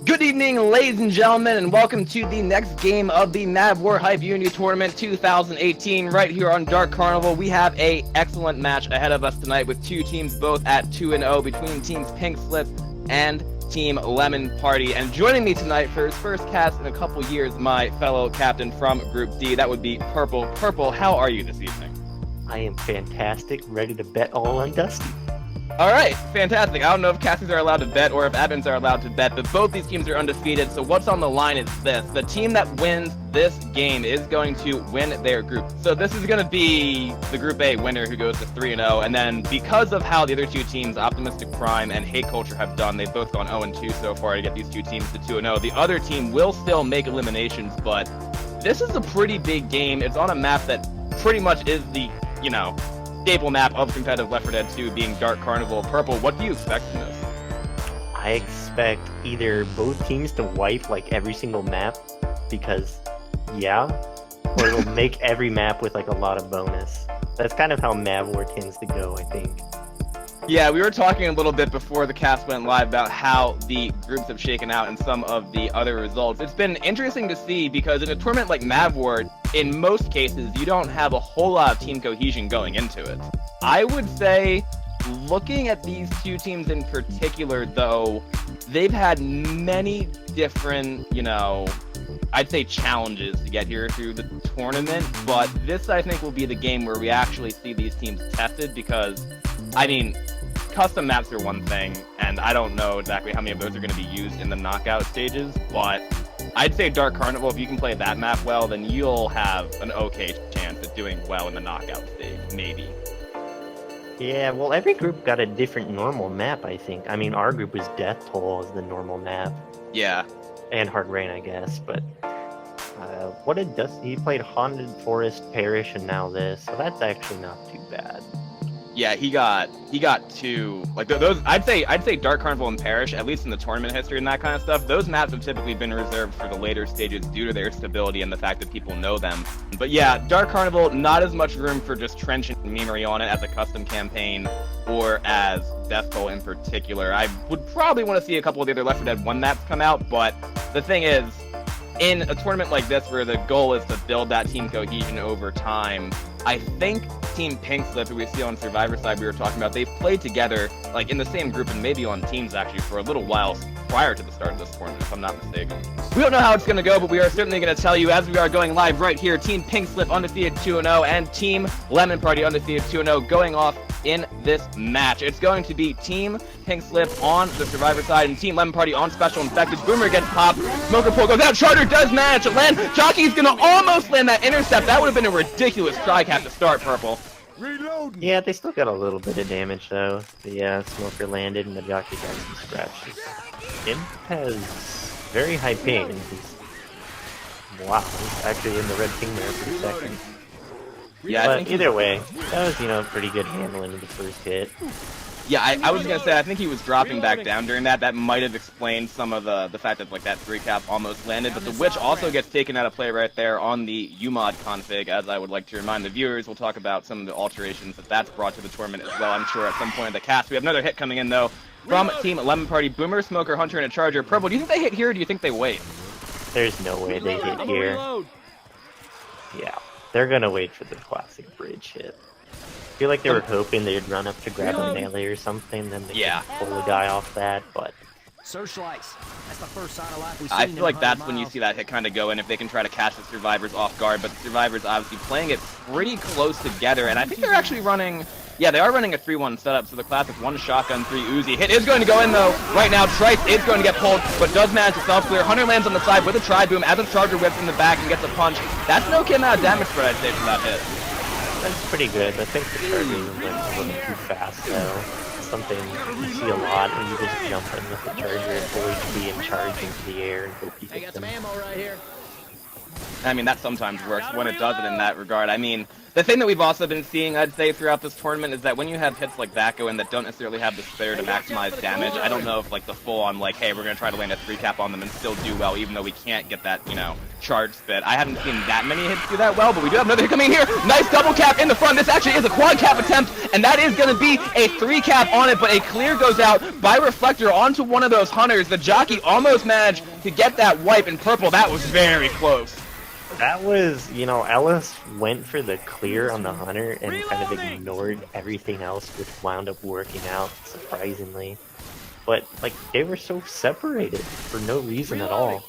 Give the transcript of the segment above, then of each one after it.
Good evening, ladies and gentlemen, and welcome to the next game of the MavWar Hype Unity Tournament 2018 right here on Dark Carnival. We have an excellent match ahead of us tonight with two teams both at 2-0 between teams Pink Slip and Team Lemon Party. And joining me tonight for his first cast in a couple years, my fellow captain from Group D, that would be Purple. Purple, how are you this evening? I am fantastic, ready to bet all on Dusty. All right, fantastic. I don't know if casters are allowed to bet or if admins are allowed to bet, but both these teams are undefeated, so what's on the line is this. The team that wins this game is going to win their group. So this is going to be the Group A winner who goes to 3-0, and then because of how the other two teams, Optimistic Prime and Hate Culture, have done, they've both gone 0-2 so far to get these two teams to 2-0. The other team will still make eliminations, but this is a pretty big game. It's on a map that pretty much is the, staple map of competitive Left 4 Dead 2 being Dark Carnival. Purple, what do you expect from this? I expect either both teams to wipe like every single map, because or it'll make every map with like a lot of bonus. That's kind of how MavWar tends to go, I think. Yeah, we were talking a little bit before the cast went live about how the groups have shaken out and some of the other results. It's been interesting to see because in a tournament like MavWar, in most cases, you don't have a whole lot of team cohesion going into it. I would say, looking at these two teams in particular, though, they've had many different, I'd say challenges to get here through the tournament, but this, I think, will be the game where we actually see these teams tested because, custom maps are one thing, and I don't know exactly how many of those are going to be used in the knockout stages, but I'd say Dark Carnival, if you can play that map well, then you'll have an okay chance at doing well in the knockout stage, maybe. Yeah, well, every group got a different normal map, I think. Our group was Death Toll as the normal map. Yeah. And Hard Rain, I guess, but what did Dusty? He played Haunted Forest, Parish, and now this, so that's actually not too bad. Yeah, he got two, like those. I'd say Dark Carnival and Parish, at least in the tournament history and that kind of stuff. Those maps have typically been reserved for the later stages due to their stability and the fact that people know them. But yeah, Dark Carnival, not as much room for just trench and memery on it as a custom campaign or as Death Toll in particular. I would probably want to see a couple of the other Left 4 Dead 1 maps come out, but the thing is, in a tournament like this where the goal is to build that team cohesion over time, I think Team Pink Slip, who we see on Survivor side we were talking about, they've played together like in the same group and maybe on teams actually for a little while prior to the start of this tournament, if I'm not mistaken. We don't know how it's going to go, but we are certainly going to tell you as we are going live right here. Team Pink Slip undefeated 2-0 and Team Lemon Party undefeated 2-0 going off in this match. It's going to be Team Pink Slip on the Survivor side and Team Lemon Party on Special Infected. Boomer gets popped. Smoker Pole goes out. Charter does manage to land. Jockey's going to almost land that intercept. That would have been a ridiculous try cap to start, Purple. Reloading. Yeah, they still got a little bit of damage, though. The Smoker landed and the Jockey got some scratches. Imp has very high ping. Wow, he's actually in the red ping there for a second. Yeah, but I think either way, that was, pretty good handling of the first hit. Yeah, I was gonna say, I think he was dropping back down during that. That might have explained some of the fact that like that 3 cap almost landed. But the Witch also gets taken out of play right there on the UMod config, as I would like to remind the viewers. We'll talk about some of the alterations that's brought to the tournament as well, I'm sure, at some point in the cast. We have another hit coming in, though, from Team Lemon Party. Boomer, Smoker, Hunter, and a Charger. Purple, do you think they hit here, or do you think they wait? There's no way they hit here. Yeah, they're gonna wait for the classic bridge hit. I feel like they were hoping they'd run up to grab a melee or something, then they could pull the guy off that, but... Searchlights. That's the first sign of life we've seen. I feel like that's when you see that hit kind of go in, if they can try to catch the Survivors off guard, but the Survivors obviously playing it pretty close together, and I think they're actually running... Yeah, they are running a 3-1 setup, so the classic 1 shotgun, 3 Uzi. Hit is going to go in, though, right now. Trice is going to get pulled, but does manage to self-clear. Hunter lands on the side with a tri-boom as a Charger whips in the back and gets a punch. That's an okay amount of damage spread, I'd say, for that hit. That's pretty good. I think the Charger was like a little too fast, though. Something you see a lot when you just jump in with the Charger and full HP and charge into the air and hope you hit them. Ammo right here. I mean, that sometimes works when it does it in that regard. I mean, The thing that we've also been seeing, I'd say, throughout this tournament is that when you have hits like that go in that don't necessarily have the spitter to maximize damage, I don't know if like the full-on like, hey, we're gonna try to land a 3-cap on them and still do well, even though we can't get that, you know, charge spit. I haven't seen that many hits do that well, but we do have another hit coming here. Nice double cap in the front. This actually is a quad cap attempt, and that is gonna be a 3-cap on it, but a clear goes out by Reflector onto one of those hunters. The jockey almost managed to get that wipe in purple. That was very close. That was, you know, Ellis went for the clear on the hunter and kind of ignored everything else, which wound up working out, surprisingly. But, like, they were so separated for no reason at all.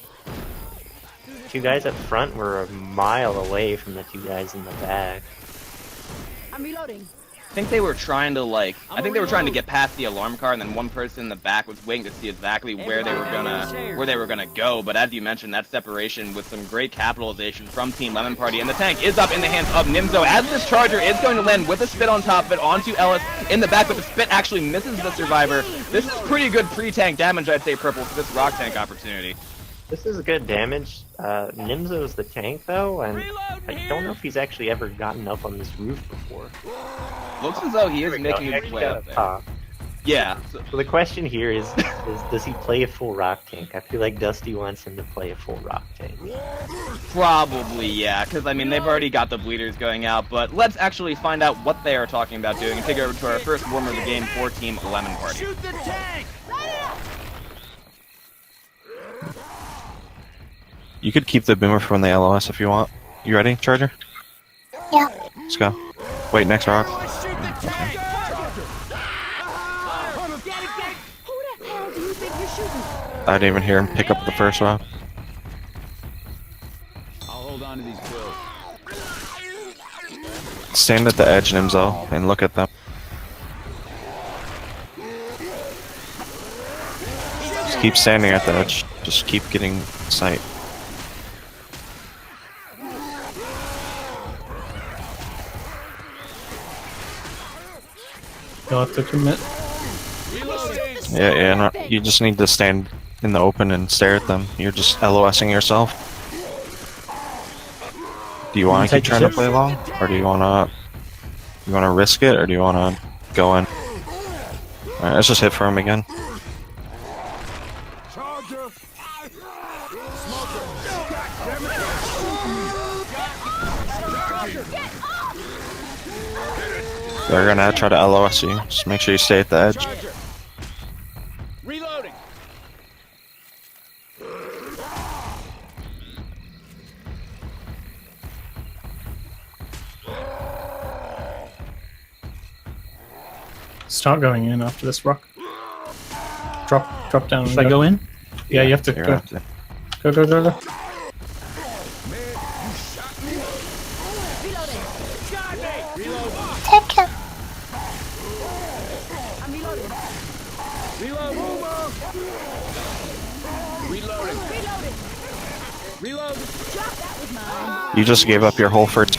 Two guys up front were a mile away from the two guys in the back. I'm reloading. I think they were trying to like, I think they were trying to get past the alarm car, and then one person in the back was waiting to see exactly where they were gonna go. But as you mentioned, that separation with some great capitalization from Team Lemon Party, and the tank is up in the hands of Nimzo as this charger is going to land with a spit on top of it onto Ellis in the back, but the spit actually misses the survivor. This is pretty good pre-tank damage, I'd say, Purple, for this rock tank opportunity. This is good damage. Nimzo's the tank, though, and I don't know if he's actually ever gotten up on this roof before. Looks as though he is making his way up there. Yeah. So the question here is does he play a full rock tank? I feel like Dusty wants him to play a full rock tank. Probably, yeah, because, I mean, they've already got the bleeders going out, but let's actually find out what they are talking about doing and take over to our first warmer of the game for Team Lemon Party. Shoot the tank! You could keep the boomer from the LOS if you want. You ready, Charger? Yeah. Let's go. Wait, next rock. Shoot the tank! Who the hell do you think you're shooting? I didn't even hear him pick up the first rock. I'll hold on to these pills. Stand at the edge, Nimzo, and look at them. Just keep standing at the edge. Just keep getting sight. You'll have to commit. Yeah, no, you just need to stand in the open and stare at them. You're just LOSing yourself. Do you want to keep trying to play long, or do you want to risk it, or do you want to go in? All right, let's just hit for him again. They're gonna try to LOS you. Just make sure you stay at the edge. Reloading. Start going in after this rock. Drop down. Should I go in? Yeah, you have to You're go. up there. Go. Take him. I'm reloading. Reloading. Reload. Drop, that was mine. You just gave up your whole first.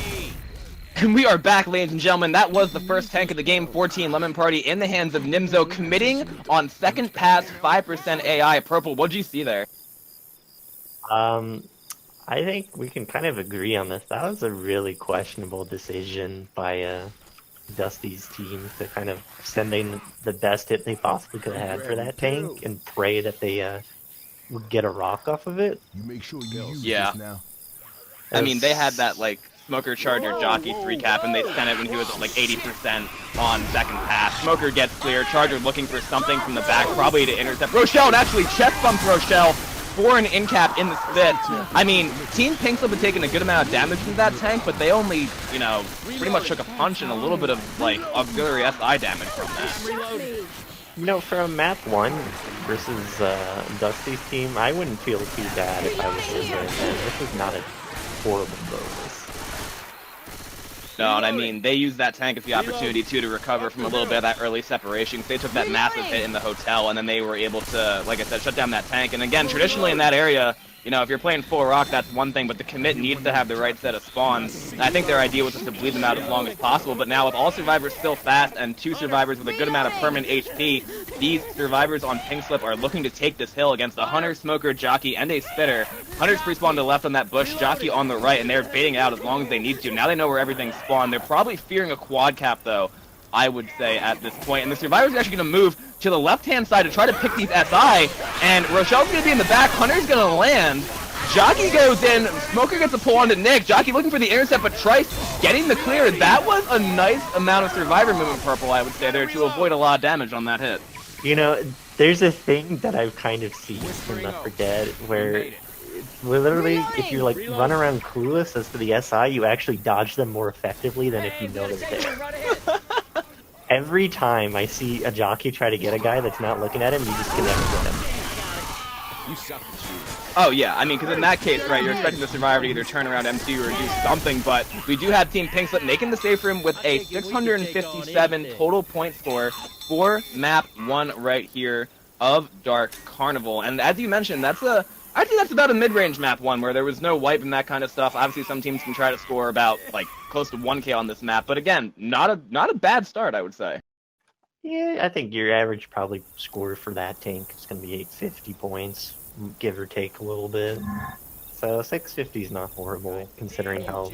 And we are back, ladies and gentlemen. That was the first tank of the game for Team Lemon Party in the hands of Nimzo, committing on second pass, 5% AI. Purple, what'd you see there? I think we can kind of agree on this. That was a really questionable decision by Dusty's team to kind of send in the best hit they possibly could have had for that tank and pray that they would get a rock off of it. You make sure you use Yeah. this now. I mean, they had that, like, Smoker Charger Jockey 3-cap, and they sent it when he was at, like, 80% on second pass. Smoker gets clear. Charger looking for something from the back, probably to intercept. Rochelle, and actually chest bumped Rochelle for an in-cap in the spit. I mean, Team Pink's have been taking a good amount of damage from that tank, but they only, you know, pretty much took a punch and a little bit of, like, auxiliary SI damage from that. You know, for a map 1 versus Dusty's team, I wouldn't feel too bad if I was his right then. This is not a horrible bonus. No, and I mean, they used that tank as the opportunity, too, to recover from a little bit of that early separation. 'Cause they took that massive hit in the hotel, and then they were able to, like I said, shut down that tank. And again, traditionally in that area, You know, if you're playing full rock, that's one thing, but the commit needs to have the right set of spawns. And I think their idea was just to bleed them out as long as possible, but now with all survivors still fast and 2 survivors with a good amount of permanent HP, these survivors on Pink Slip are looking to take this hill against a Hunter, Smoker, Jockey, and a Spitter. Hunter's pre-spawned to the left on that bush, Jockey on the right, and they're baiting out as long as they need to. Now they know where everything's spawned. They're probably fearing a quad cap, though, I would say, at this point. And the survivors are actually going to move to the left-hand side to try to pick these SI, and Rochelle's going to be in the back. Hunter's going to land. Jockey goes in, Smoker gets a pull onto Nick, Jockey looking for the intercept, but Trice getting the clear. That was a nice amount of survivor movement, Purple, I would say, there to avoid a lot of damage on that hit. You know, there's a thing that I've kind of seen from Left 4 Dead where literally, if you like run around clueless as to the SI, you actually dodge them more effectively than if you know they're there. Every time I see a Jockey try to get a guy that's not looking at him, you just can never get him. You suck at shooting. Oh yeah, I mean, because in that case, right, you're expecting the survivor to either turn around MC or do something, but we do have Team Pink Slip making the safe room with a 657 total point score for map 1 right here of Dark Carnival. And as you mentioned, I'd say that's about a mid-range map 1 where there was no wipe and that kind of stuff. Obviously, some teams can try to score about like close to 1K on this map, but again, not a bad start, I would say. Yeah, I think your average probably score for that tank is going to be 850 points, give or take a little bit. So 650 is not horrible, considering how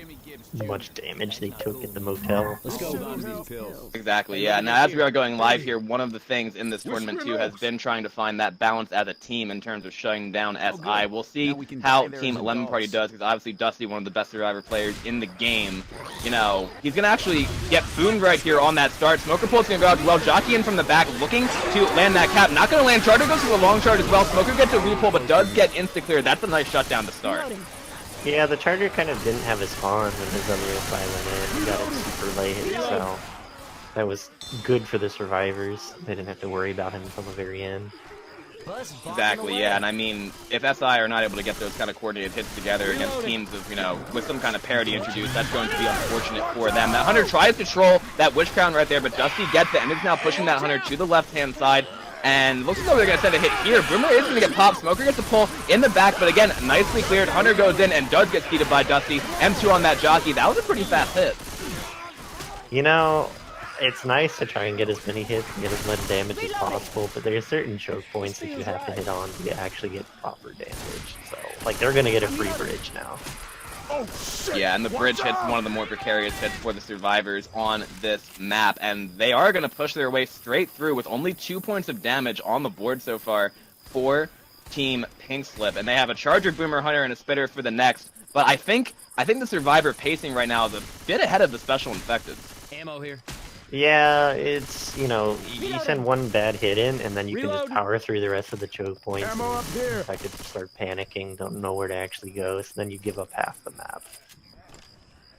much damage they took at the motel. Let's go on to these pills. Exactly, yeah. Now, as we are going live here, one of the things in this tournament, too, has been trying to find that balance as a team in terms of shutting down SI. We'll see how Team Lemon Party does, because obviously Dusty, one of the best survivor players in the game, you know, he's going to actually get boomed right here on that start. Smoker Pult's going to go out as well. Jockey in from the back, looking to land that cap. Not going to land. Charger goes for the long charge as well. Smoker gets a repull, but does get insta-clear. That's a nice shutdown to start. Yeah, the Charger kind of didn't have his spawn when his Unreal 5 went in. He got it super late, so that was good for the survivors. They didn't have to worry about him until the very end. Exactly, yeah, and I mean, if SI are not able to get those kind of coordinated hits together against teams of, you know, with some kind of parity introduced, that's going to be unfortunate for them. That Hunter tries to troll that Witch Crown right there, but Dusty gets it and is now pushing that Hunter to the left-hand side. And looks as though they're going to send a hit here. Boomer is going to get popped. Smoker gets a pull in the back, but again, nicely cleared. Hunter goes in and does get seated by Dusty. M2 on that Jockey. That was a pretty fast hit. You know, it's nice to try and get as many hits and get as much damage as possible, but there are certain choke points that you have to hit on to actually get proper damage. So, like, they're going to get a free bridge now. Yeah, and the bridge hit's one of the more precarious hits for the survivors on this map, and they are going to push their way straight through with only 2 points of damage on the board so far for Team Pink Slip, and they have a Charger, Boomer, Hunter, and a Spitter for the next. But I think the survivor pacing right now is a bit ahead of the Special Infected. Ammo here. Yeah, it's, you know, you send one bad hit in, and then you can just power through the rest of the choke points. Ammo up here. I could start panicking, don't know where to actually go, so then you give up half the map.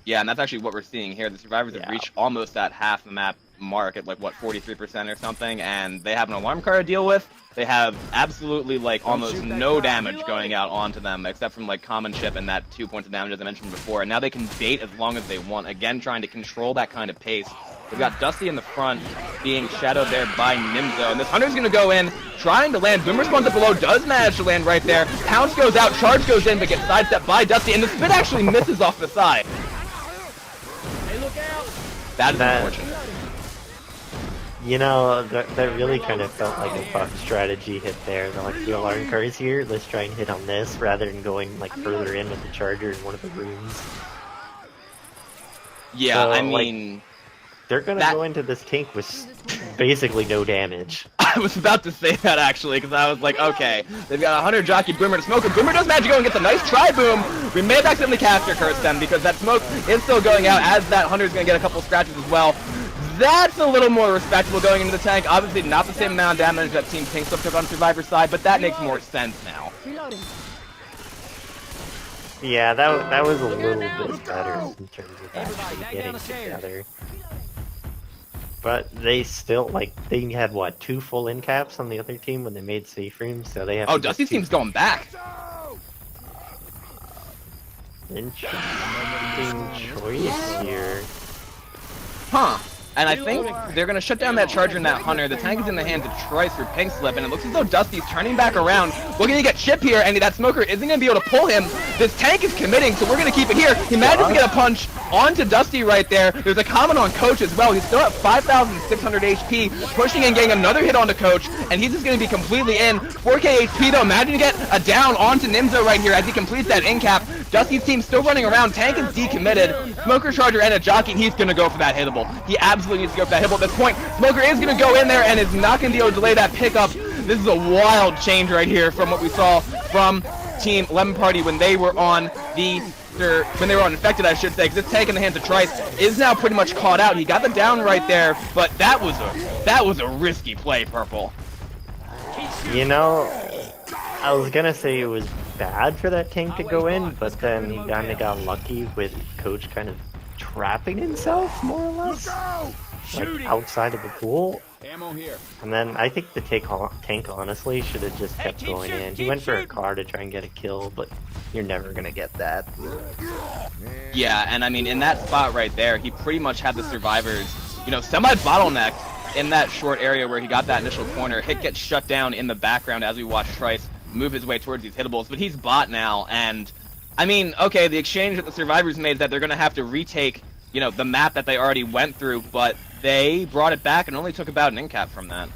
Yeah, and that's actually what we're seeing here. The survivors have reached almost that half the map mark at, like, what, 43% or something, and they have an alarm card to deal with. They have absolutely, like, almost no damage going out onto them, except from, like, common chip and that 2 points of damage, as I mentioned before. And now they can bait as long as they want, again, trying to control that kind of pace. We've got Dusty in the front, being shadowed there by Nimzo. And this Hunter's going to go in, trying to land. Boomer spawns up below, does manage to land right there. Pounce goes out, Charge goes in, but gets sidestepped by Dusty. And the Spit actually misses off the side. Hey, look out! That is unfortunate. You know, that really kind of felt like a fuck strategy hit there. They're like, the alarm card's here, let's try and hit on this, rather than going, like, further in with the Charger in one of the rooms. Yeah, So, I mean... They're gonna go into this tank with basically no damage. I was about to say that, actually, because I was like, okay, they've got a Hunter, Jockey, Boomer to Smoker. Boomer does manage to go and gets a nice tri-boom. We may have accidentally caster cursed them, because that smoke is still going out, as that Hunter's going to get a couple scratches as well. That's a little more respectable going into the tank. Obviously, not the same amount of damage that Team Pink Slip took on Survivor's side, but that makes more sense now. Reloading. Yeah, that was a little bit better in terms of actually getting together. But they still, like, they had, what, 2 full in caps on the other team when they made safe rooms, so they have Oh, Dusty's team's going back. Interesting choice here. Huh. And I think they're going to shut down that Charger and that Hunter. The tank is in the hands of Trice for Pink Slip, and it looks as though Dusty's turning back around, looking to get Chip here, and that Smoker isn't going to be able to pull him. This tank is committing, so we're going to keep it here. He manages to get a punch onto Dusty right there. There's a comment on Coach as well. He's still at 5,600 HP, pushing and getting another hit onto Coach, and he's just going to be completely in. 4K HP though, imagine to get a down onto Nimzo right here as he completes that in cap. Dusty's team still running around, tank is decommitted. Smoker, Charger, and a Jockey, and he's going to go for that hittable. He absolutely needs to go for that hittable at this point. Smoker is going to go in there and is not going to be able to delay that pickup. This is a wild change right here from what we saw from Team Lemon Party when they were on Infected, I should say, because this tank in the hands of Trice is now pretty much caught out. He got the down right there, but that was a risky play, Purple. You know, I was gonna say it was bad for that tank to go in, but then he kinda got lucky with Coach kind of trapping himself, more or less, like outside of the pool. Ammo here. And then I think the tank honestly should have just kept going in. He went for a car to try and get a kill, but you're never gonna get that. Yeah, and I mean, in that spot right there, he pretty much had the survivors, you know, semi-bottlenecked in that short area where he got that initial corner. Hit gets shut down in the background as we watch Trice move his way towards these hittables, but he's bot now, and I mean, okay, the exchange that the survivors made is that they're gonna have to retake, you know, the map that they already went through, but they brought it back and only took about an in cap from that.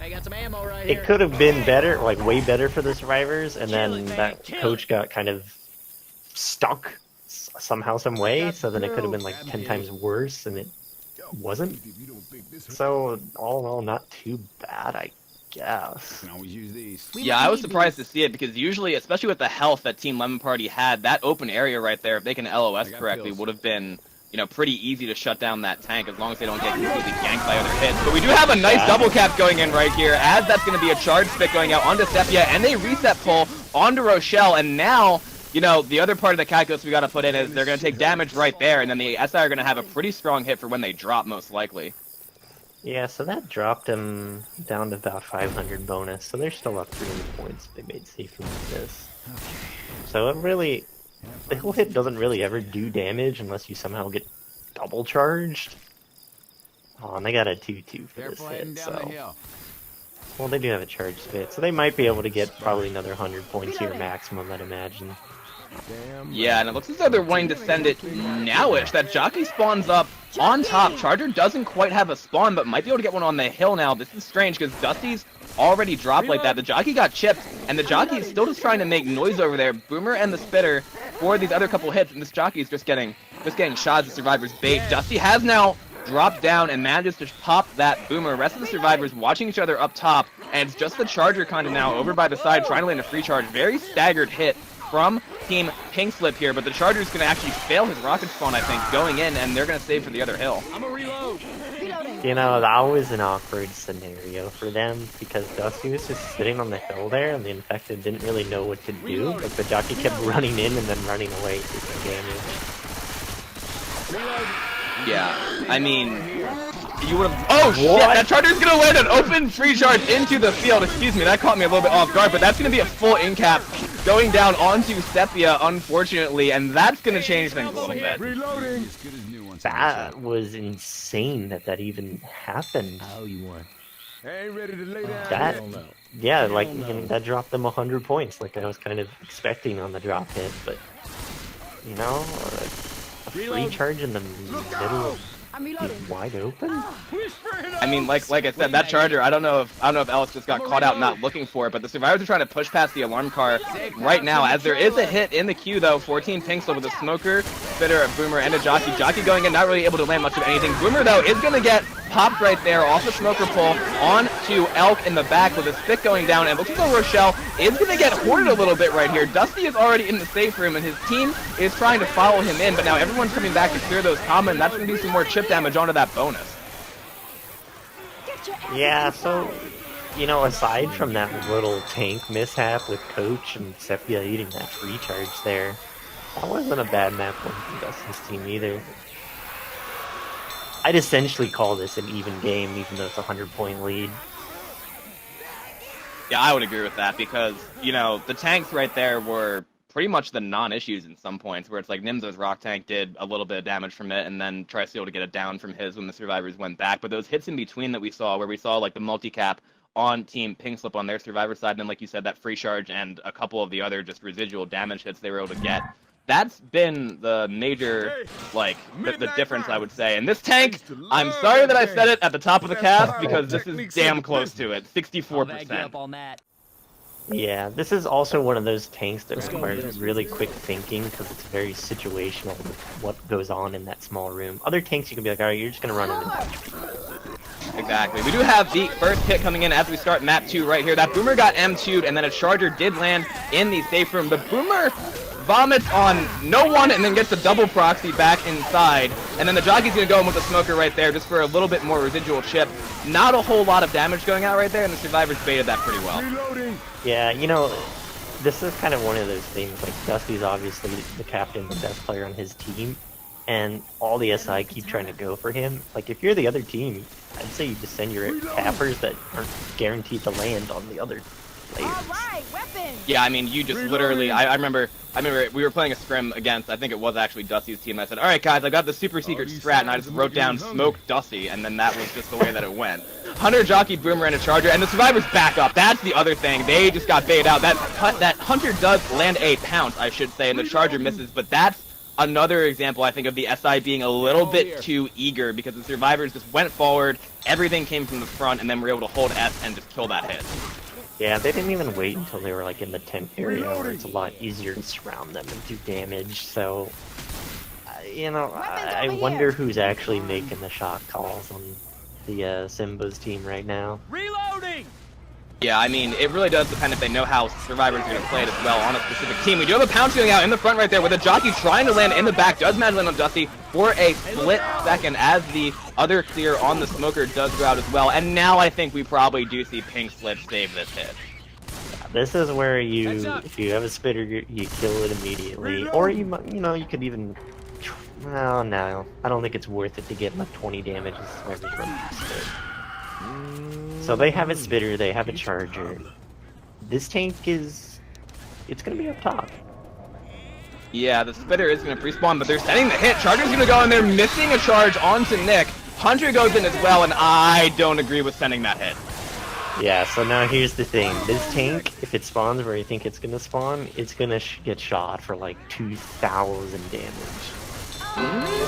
I got some ammo right here. It could have been better, like way better for the survivors, and then that Coach got kind of stuck somehow, some way, so then it could have been like 10 times worse, and it wasn't. So all in all, not too bad, I guess. Can always use these. Yeah, I was surprised to see it because usually, especially with the health that Team Lemon Party had, that open area right there, if they can LOS correctly, would have been, you know, pretty easy to shut down that tank as long as they don't get completely ganked by other hits. But we do have a nice double cap going in right here, as that's going to be a charge spit going out onto Sepia, and a reset pull onto Rochelle, and now, you know, the other part of the calculus we got to put in is they're going to take damage right there, and then the SI are going to have a pretty strong hit for when they drop, most likely. Yeah, so that dropped him down to about 500 bonus, so they're still up 300 points they made safe with this. So it really, the whole hit doesn't really ever do damage unless you somehow get double charged. Oh, and they got a 2-2 for They're this fighting hit, down the so... hill. Well, they do have a charge spit, so they might be able to get probably another 100 points here maximum, I'd imagine. Yeah, and it looks as though they're wanting to send it nowish. That Jockey spawns up on top. Charger doesn't quite have a spawn, but might be able to get one on the hill now. This is strange because Dusty's already dropped like that. The Jockey got chipped, and the Jockey is still just trying to make noise over there. Boomer and the Spitter for these other couple hits, and this Jockey is just getting shots at Survivor's bait. Dusty has now dropped down and manages to pop that Boomer. Rest of the survivors watching each other up top, and it's just the Charger kind of now over by the side trying to land a free charge. Very staggered hit from Team Pink Slip here, but the Charger's going to actually fail his rocket spawn, I think, going in, and they're going to save for the other hill. I'm a reload. You know, that was an awkward scenario for them, because Dusty was just sitting on the hill there, and the Infected didn't really know what to do. Like, the Jockey kept running in and then running away taking damage. Yeah, I mean, you would have... Oh, shit! That Charger's gonna land an open free charge into the field. Excuse me, that caught me a little bit off guard, but that's gonna be a full in cap going down onto Sepia, unfortunately, and that's gonna change things a little bit. Reloading. That was insane that even happened. How you want? I ain't ready to lay down. That, yeah, like, that dropped them 100 points, like I was kind of expecting on the drop hit, but, you know, a free charge in the middle of wide open? I mean, like I said, that Charger, I don't know if Ellis just got caught out not looking for it, but the survivors are trying to push past the alarm car right now, as there is a hit in the queue though. 14 Pink Slip with a Smoker, Spitter, a Boomer, and a Jockey. Jockey going in, not really able to land much of anything. Boomer though is gonna get popped right there off the Smoker pull onto Elk in the back with a stick going down, and looks as though Rochelle is gonna get hoarded a little bit right here. Dusty is already in the safe room, and his team is trying to follow him in, but now everyone's coming back to clear those common, and that's gonna do some more chip damage onto that bonus. Yeah, so, you know, aside from that little tank mishap with Coach and Sepia eating that free charge there, that wasn't a bad map one from Dustin's team either. I'd essentially call this an even game, even though it's a 100-point lead. Yeah, I would agree with that because, you know, the tanks right there were pretty much the non-issues in some points, where it's like Nimzo's Rock Tank did a little bit of damage from it, and then tries to be able to get it down from his when the survivors went back. But those hits in between that we saw, where we saw like the multi-cap on Team Pink Slip on their survivor side, and then like you said, that free charge and a couple of the other just residual damage hits they were able to get. That's been the major, like, the difference, I would say. And this tank, I'm sorry that I said it at the top of the cast, because this is damn close to it, 64%. Yeah, this is also one of those tanks that requires really quick thinking, because it's very situational with what goes on in that small room. Other tanks, you can be like, alright, you're just going to run into that. Exactly. We do have the first hit coming in as we start map 2 right here. That Boomer got M2'd, and then a Charger did land in the safe room. The Boomer vomits on no one and then gets a double proxy back inside. And then the Jockey's going to go in with the Smoker right there just for a little bit more residual chip. Not a whole lot of damage going out right there, and the Survivors baited that pretty well. Yeah, you know, this is kind of one of those things. Like, Dusty's obviously the captain, the best player on his team, and all the SI keep trying to go for him. Like, if you're the other team, I'd say you just send your tappers that aren't guaranteed to land on the other players. Yeah, I mean, you just literally, I remember we were playing a scrim against, I think it was actually Dusty's team, and I said, alright guys, I got the super secret strat, and I just wrote down Smoke Dusty, and then that was just the way that it went. Hunter, Jockey, Boomer, and a Charger, and the Survivors back up. That's the other thing. They just got baited out. That Hunter does land a pounce, I should say, and the Charger misses, but that's another example, I think, of the SI being a little bit too eager, because the Survivors just went forward, everything came from the front, and then were able to hold S and just kill that hit. Yeah, they didn't even wait until they were like in the tent area, where it's a lot easier to surround them and do damage, so... you know, I wonder who's actually making the shot calls on the Simba's team right now. Reloading! Yeah, I mean, it really does depend if they know how Survivors are going to play it as well on a specific team. We do have a pounce going out in the front right there with a Jockey trying to land in the back. Does manage to land on Dusty for a split second as the other clear on the Smoker does go out as well. And now I think we probably do see Pink Slip save this hit. This is where you, if you have a spitter, you kill it immediately. Or you know, you could even... well, no. I don't think it's worth it to get like 20 damage as Survivors run spit. So they have a spitter, they have a Charger. This tank is... it's gonna be up top. Yeah, the Spitter is going to respawn, but they're setting the hit. Charger's going to go in there, missing a charge onto Nick. Hunter goes in as well, and I don't agree with sending that hit. Yeah, so now here's the thing. This tank, if it spawns where you think it's gonna spawn, it's gonna get shot for like 2,000 damage.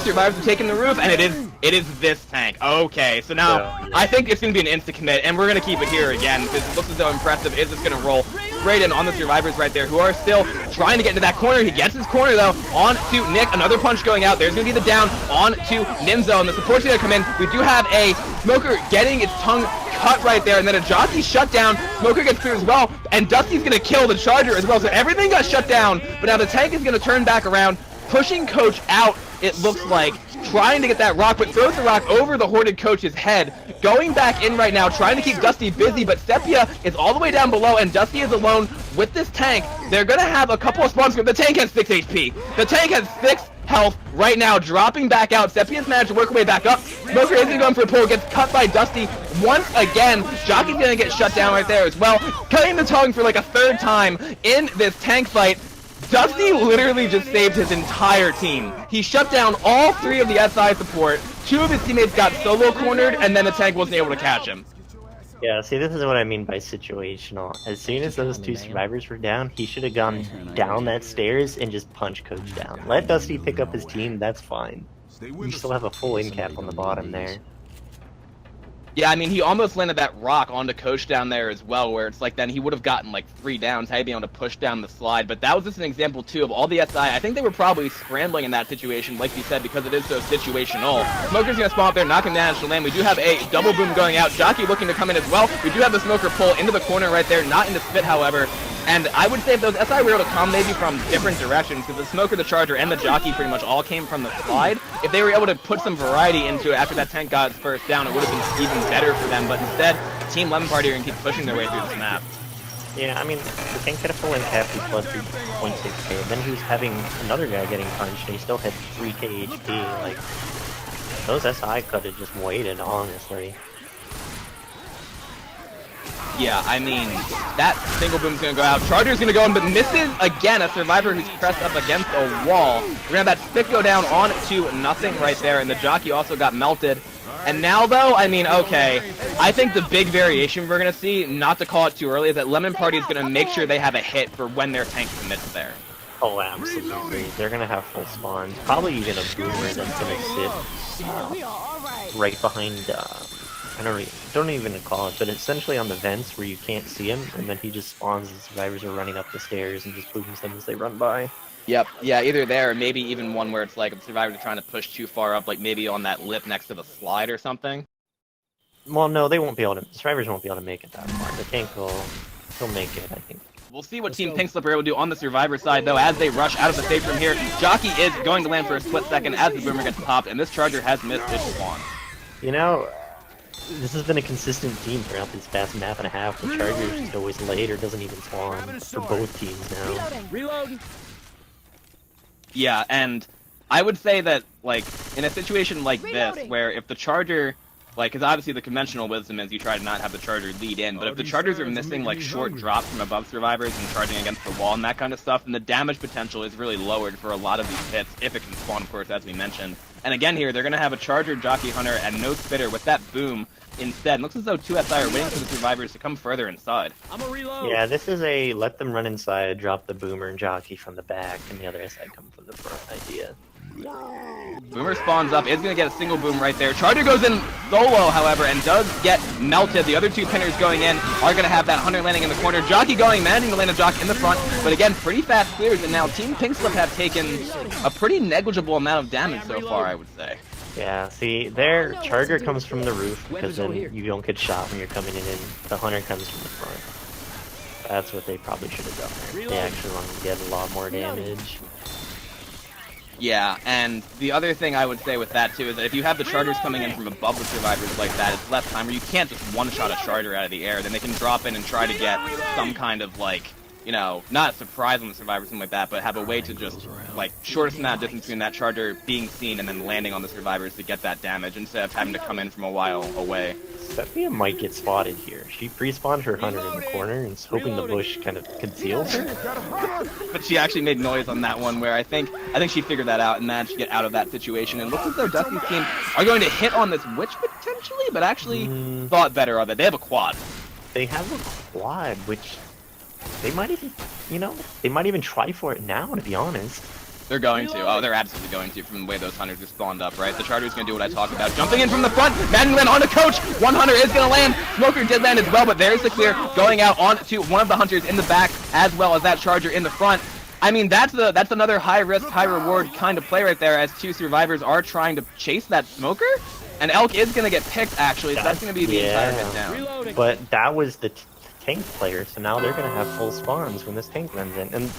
Survivors are taking the roof, and it is this tank. Okay, so now I think it's going to be an insta-commit, and we're going to keep it here again, because it looks as though Impressive is just going to roll straight in on the Survivors right there, who are still trying to get into that corner. He gets his corner, though, on to Nick. Another punch going out. There's going to be the down on to Nimzo, and the support's going to come in. We do have a Smoker getting its tongue cut right there, and then a Jockey shut down. Smoker gets through as well, and Dusty's going to kill the Charger as well, so everything got shut down, but now the tank is going to turn back around, pushing Coach out, it looks like, trying to get that rock, but throws the rock over the hoarded Coach's head. Going back in right now, trying to keep Dusty busy, but Sepia is all the way down below, and Dusty is alone with this tank. They're going to have a couple of spawns. The tank has 6 HP. The tank has 6 health right now, dropping back out. Sepia's managed to work her way back up. Smoker isn't going for a pull, gets cut by Dusty once again. Jockey's going to get shut down right there as well. Cutting the tongue for like a 3rd time in this tank fight. Dusty literally just saved his entire team. He shut down all 3 of the SI support, 2 of his teammates got solo cornered, and then the tank wasn't able to catch him. Yeah, see, this is what I mean by situational. As soon as those 2 Survivors were down, he should have gone down that stairs and just punched Coach down. Let Dusty pick up his team, that's fine. You still have a full in cap on the bottom there. Yeah, I mean, he almost landed that rock onto Coach down there as well, where it's like then he would have gotten like 3 downs had he been able to push down the slide. But that was just an example, too, of all the SI. I think they were probably scrambling in that situation, like you said, because it is so situational. Smoker's going to spawn up there, not going to manage to land. We do have a double boom going out. Jockey looking to come in as well. We do have the Smoker pull into the corner right there, not into spit, however. And I would say if those SI were able to come maybe from different directions, because the Smoker, the Charger, and the Jockey pretty much all came from the slide, if they were able to put some variety into it after that tank got its first down, it would have been even better for them. But instead, Team Lemon Party are going to keep pushing their way through this map. Yeah, I mean, the tank had a full in cap, he plus 3.6k, then he was having another guy getting punched, and he still had 3k HP. Like, those SI could have just waited, honestly. Yeah, I mean, that single boom's gonna go out. Charger's gonna go in, but misses again. A survivor who's pressed up against a wall. We're gonna have that spit go down on to nothing right there, and the jockey also got melted. And now, though, I mean, okay, I think the big variation we're gonna see, not to call it too early, is that Lemon Party is gonna make sure they have a hit for when their tank commits there. Oh, absolutely. They're gonna have full spawns. Probably even a boomer that's gonna sit right behind. I don't even call it, but essentially on the vents where you can't see him, and then he just spawns and survivors are running up the stairs and just booms them as they run by. Yep, yeah, either there or maybe even one where it's like if survivors are trying to push too far up, like maybe on that lip next to the slide or something. Well, no, they won't be able to. Survivors won't be able to make it that far. The tank will make it, I think. We'll see what Team Pink Slip are able to do on the survivor side, though, as they rush out of the stage from here. Jockey is going to land for a split second as the boomer gets popped, and this Charger has missed its spawn. You know, this has been a consistent theme throughout this past map and a half. The Charger is always late or doesn't even spawn for both teams now. Reloading. Yeah, and I would say that, like, in a situation like this, where if the Charger, like, because obviously the conventional wisdom is you try to not have the Charger lead in, but if the Chargers are missing, like, short drops from above survivors and charging against the wall and that kind of stuff, then the damage potential is really lowered for a lot of these hits, if it can spawn, of course, as we mentioned. And again here, they're going to have a Charger, Jockey, Hunter, and no Spitter with that boom instead. It looks as though 2SI are waiting for the survivors to come further inside. I'm a reload. Yeah, this is a let them run inside, drop the boomer and jockey from the back, and the other SI come from the front idea. Boomer spawns up, is going to get a single boom right there. Charger goes in solo, however, and does get melted. The other two pinners going in are going to have that Hunter landing in the corner. Jockey going, managing to land a Jock in the front, but again, pretty fast clears, and now Team Pink Slip have taken a pretty negligible amount of damage so far, I would say. Yeah, see, their Charger comes from the roof, because then you don't get shot when you're coming in, and the Hunter comes from the front. That's what they probably should have done there. They actually wanted to get a lot more damage. Yeah, and the other thing I would say with that, too, is that if you have the Chargers coming in from above the survivors like that, it's less time where you can't just one-shot a Charger out of the air. Then they can drop in and try to get some kind of, like, you know, not surprise on the survivor or something like that, but have a way to just, like, shortest amount of distance between that Charger being seen and then landing on the survivors to get that damage instead of having to come in from a while away. Sophia might get spotted here. She pre-spawned her Hunter in the corner and is hoping the bush kind of conceals her. But she actually made noise on that one where I think she figured that out and managed to get out of that situation. And looks as though Dusty's team are going to hit on this witch potentially, but actually thought better of it. They have a quad. They have a quad, which they might even, you know, they might even try for it now, to be honest. They're going to. Oh, they're absolutely going to from the way those Hunters are spawned up, right? The Charger's going to do what I talked about. Jumping in from the front. Madden land on the coach. One Hunter is going to land. Smoker did land as well, but there's the clear going out on to one of the Hunters in the back as well as that Charger in the front. I mean, that's another high-risk, high-reward kind of play right there as two survivors are trying to chase that Smoker. And Elk is going to get picked, actually, so that's going to be the entire hit down. But that was the tank player, so now they're going to have full spawns when this tank runs in. And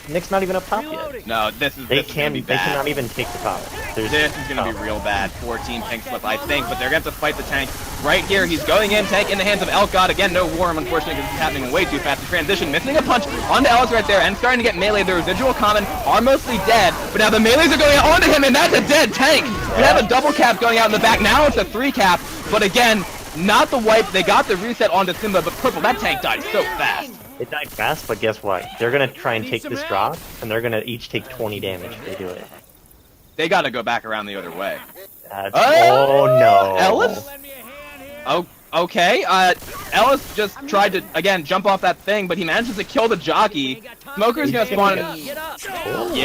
Nick's not even up top yet. No, this they cannot even take the top. This is going to be real bad for Team Pink Slip, I think, but they're going to have to fight the tank right here. He's going in, tank in the hands of Elk God. Again, no Worm, unfortunately, because it's happening way too fast. The transition, missing a punch onto Ellis right there, and starting to get melee. The residual common are mostly dead, but now the melees are going onto him, and that's a dead tank. We have a double cap going out in the back. Now it's a 3 cap, but again, not the wipe. They got the reset onto Simba, but Purple, that tank died so fast. It died fast, but guess what? They're going to try and take this drop, and they're going to each take 20 damage if they do it. They got to go back around the other way. Oh, no. Ellis? Oh, okay. Ellis just tried to, again, jump off that thing, but he manages to kill the jockey. Smoker's going to spawn.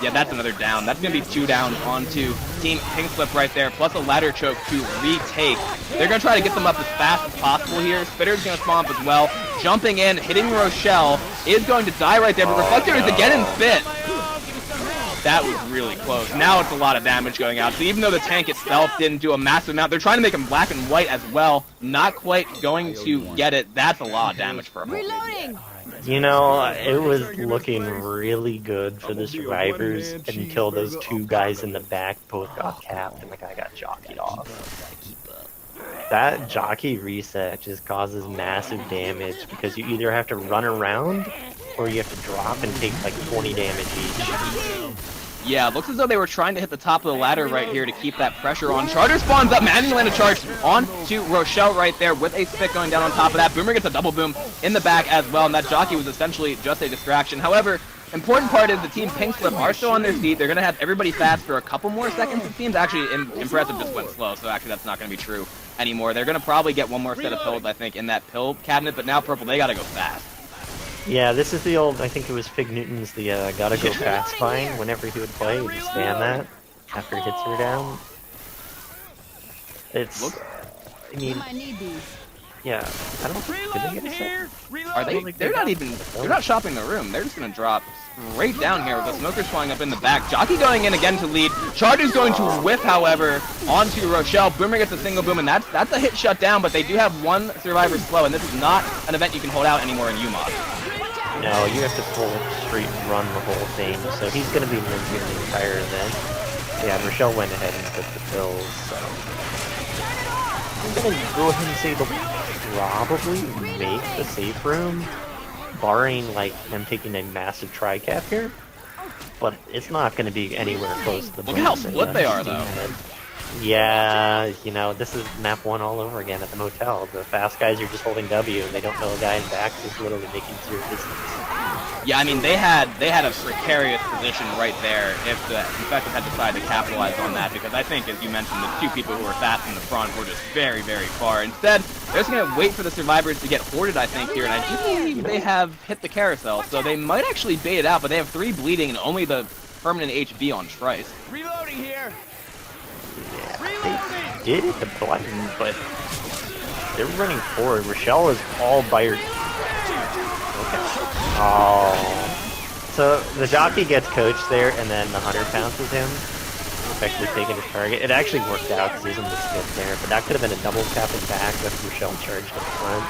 Yeah, that's another down. That's going to be 2 downs onto Team Pink Slip right there, plus a ladder choke to retake. They're going to try to get them up as fast as possible here. Spitter's going to spawn up as well. Jumping in, hitting Rochelle, is going to die right there, but Reflector is again in spit. That was really close. Now it's a lot of damage going out. So even though the tank itself didn't do a massive amount, they're trying to make him black and white as well. Not quite going to get it. That's a lot of damage for a Reloading. You know, it was looking really good for the survivors until those 2 guys in the back both got capped and the guy got jockeyed off. That jockey reset just causes massive damage because you either have to run around or you have to drop and take like 20 damage each. Yeah, looks as though they were trying to hit the top of the ladder right here to keep that pressure on. Charger spawns up, managing to land a charge on to Rochelle right there with a spit going down on top of that. Boomer gets a double boom in the back as well, and that jockey was essentially just a distraction. However, important part is the team Pink Slip are still on their feet. They're going to have everybody fast for a couple more seconds, it seems. Actually, Impressive just went slow, so actually that's not going to be true anymore. They're going to probably get one more set of pills, I think, in that pill cabinet, but now Purple, they got to go fast. Yeah, this is the old, I think it was Fig Newton's, the gotta go fast line. Whenever he would play, he'd just spam that after he hits her down. It's, I mean, yeah, I don't think, did they get a set? Are they? They're not even, they're not shopping the room. They're just going to drop straight down here with the smokers flying up in the back. Jockey going in again to lead. Charger's going to whiff, however, onto Rochelle. Boomer gets a single boom, and that's a hit shut down, but they do have one survivor slow, and this is not an event you can hold out anymore in UMOD. No, you have to full straight run the whole thing, so he's going to be limping the entire event. Yeah, Rochelle went ahead and took the pills, so... I'm going to go ahead and say they'll probably make the safe room, barring, like, them taking a massive tri-cap here. But it's not going to be anywhere close to the Look at how split they are, though. Yeah, you know, this is map 1 all over again at the motel. The fast guys are just holding W, and they don't know a guy in back who's literally making 0 distance. Yeah, I mean, they had a precarious position right there if the Infected had decided to capitalize on that, because I think, as you mentioned, the two people who were fast in the front were just very, very far. Instead, they're just going to wait for the survivors to get hoarded, I think, here, and I do believe they have hit the carousel, so they might actually bait it out, but they have 3 bleeding and only the permanent HB on Trice. Reloading here. Yeah, they did hit the button, but they're running forward. Rochelle is all by her... Okay. Oh. So the jockey gets coached there, and then the hunter pounces him, effectively taking his target. It actually worked out because he's in the skip there, but that could have been a double tap in back with Rochelle charged up front.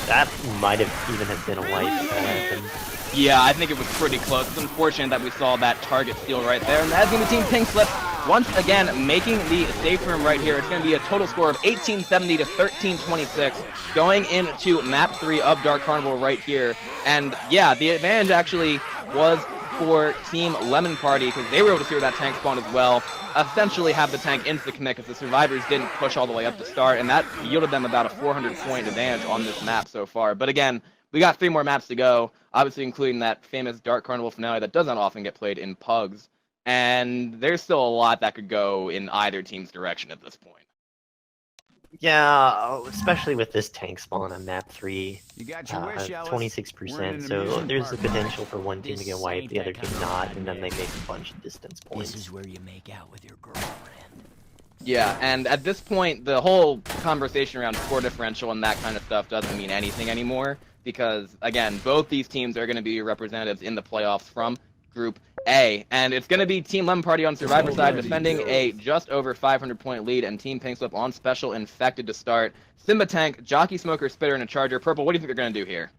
That might have even have been a wipe if that happened. Yeah, I think it was pretty close. It's unfortunate that we saw that target steal right there. And that's going to be Team Pink Slip once again making the safe room right here. It's going to be a total score of 1870 to 1326 going into map 3 of Dark Carnival right here. And yeah, the advantage actually was for Team Lemon Party because they were able to secure that tank spawn as well. Essentially have the tank into the commit because the survivors didn't push all the way up to start, and that yielded them about a 400-point advantage on this map so far. But again, we got 3 more maps to go, obviously including that famous Dark Carnival finale that doesn't often get played in pugs. And there's still a lot that could go in either team's direction at this point. Yeah, especially with this tank spawn on map 3, You got your wish, Alice. 26%, so there's the potential for one team to get wiped, the other team not, and then they make a bunch of distance points. This is where you make out with your girlfriend. Yeah, and at this point, the whole conversation around score differential and that kind of stuff doesn't mean anything anymore, because, again, both these teams are going to be representatives in the playoffs from Group A, and it's going to be Team Lemon Party on Survivor side defending a just over 500-point lead, and Team Pink Slip on Special Infected to start. Simba Tank, Jockey, Smoker, Spitter, and a Charger. Purple, what do you think they're going to do here?